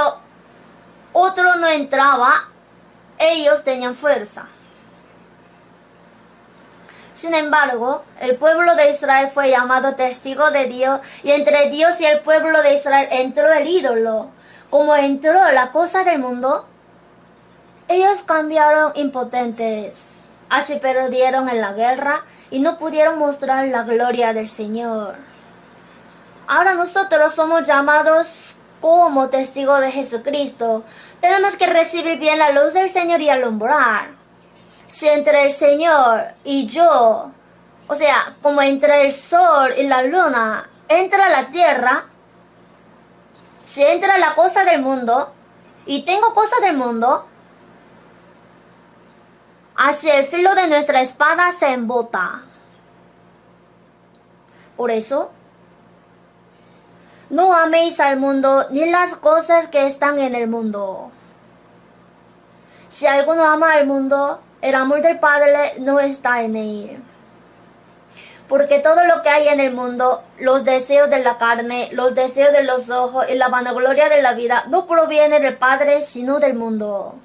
otro no entraba, ellos tenían fuerza. Sin embargo, el pueblo de Israel fue llamado testigo de Dios y entre Dios y el pueblo de Israel entró el ídolo. Como entró la cosa del mundo, ellos cambiaron impotentes. Así perdieron en la guerra y no pudieron mostrar la gloria del Señor. Ahora nosotros somos llamados como testigos de Jesucristo. Tenemos que recibir bien la luz del Señor y alumbrar. Si entre el Señor y yo, o sea, como entre el sol y la luna, entra la tierra, si entra la cosa del mundo, y tengo cosas del mundo, hacia el filo de nuestra espada se embota. Por eso, no améis al mundo ni las cosas que están en el mundo. Si alguno ama al mundo, el amor del Padre no está en él. Porque todo lo que hay en el mundo, los deseos de la carne, los deseos de los ojos y la vanagloria de la vida, no proviene del Padre, sino del mundo.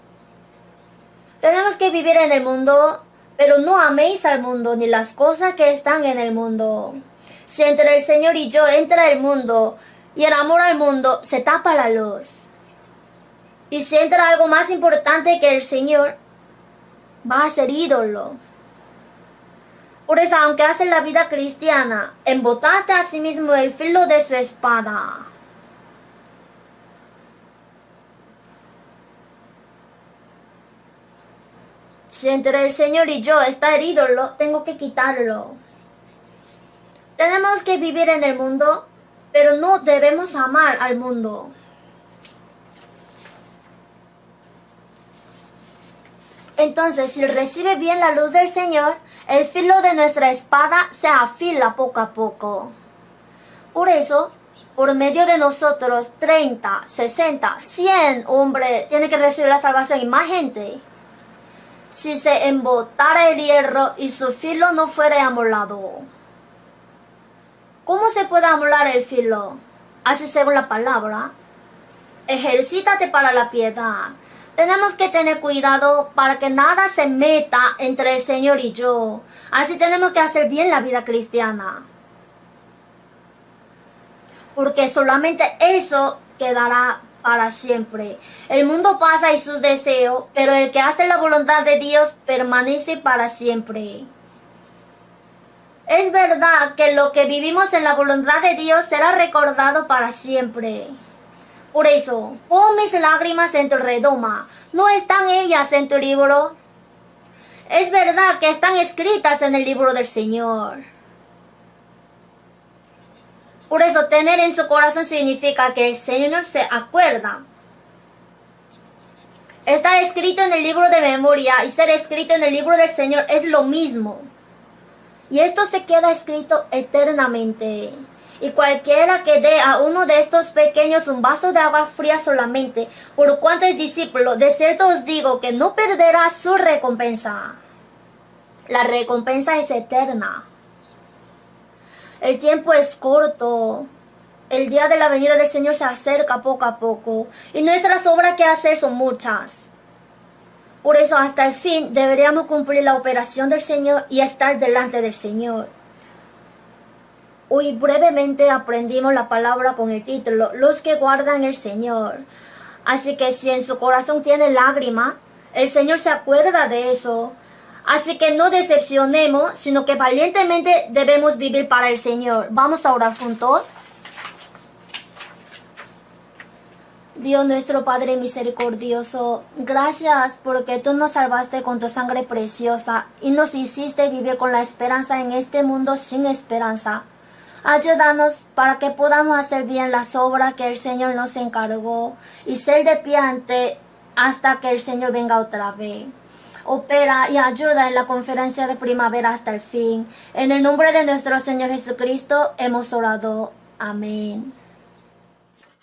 Tenemos que vivir en el mundo, pero no améis al mundo ni las cosas que están en el mundo. Si entre el Señor y yo entra el mundo, y el amor al mundo, se tapa la luz. Y si entra algo más importante que el Señor, va a ser ídolo. Por eso, aunque haces la vida cristiana, embotaste a sí mismo el filo de su espada. Si entre el Señor y yo está el ídolo, tengo que quitarlo. Tenemos que vivir en el mundo, pero no debemos amar al mundo. Entonces, si recibe bien la luz del Señor, el filo de nuestra espada se afila poco a poco. Por eso, por medio de nosotros, 30, 60, 100 hombres tienen que recibir la salvación y más gente. Si se embotara el hierro y su filo no fuera amolado. ¿Cómo se puede amolar el filo? Así según la palabra. Ejercítate para la piedad. Tenemos que tener cuidado para que nada se meta entre el Señor y yo. Así tenemos que hacer bien la vida cristiana. Porque solamente eso quedará para siempre. El mundo pasa y sus deseos, pero el que hace la voluntad de Dios permanece para siempre. Es verdad que lo que vivimos en la voluntad de Dios será recordado para siempre. Por eso, pon mis lágrimas en tu redoma. ¿No están ellas en tu libro? Es verdad que están escritas en el libro del Señor. Por eso tener en su corazón significa que el Señor se acuerda. Estar escrito en el libro de memoria y ser escrito en el libro del Señor es lo mismo. Y esto se queda escrito eternamente. Y cualquiera que dé a uno de estos pequeños un vaso de agua fría solamente, por cuanto es discípulo, de cierto os digo que no perderá su recompensa. La recompensa es eterna. El tiempo es corto. El día de la venida del Señor se acerca poco a poco. Y nuestras obras que hacer son muchas. Por eso hasta el fin deberíamos cumplir la operación del Señor y estar delante del Señor. Hoy brevemente aprendimos la palabra con el título Los que guardan el Señor. Así que si en su corazón tiene lágrima, el Señor se acuerda de eso. Así que no decepcionemos, sino que valientemente debemos vivir para el Señor. Vamos a orar juntos. Dios nuestro Padre misericordioso, gracias porque tú nos salvaste con tu sangre preciosa y nos hiciste vivir con la esperanza en este mundo sin esperanza. Ayúdanos para que podamos hacer bien las obras que el Señor nos encargó y ser de pie hasta que el Señor venga otra vez. Opera y ayuda en la conferencia de primavera hasta el fin. En el nombre de nuestro Señor Jesucristo hemos orado. Amén.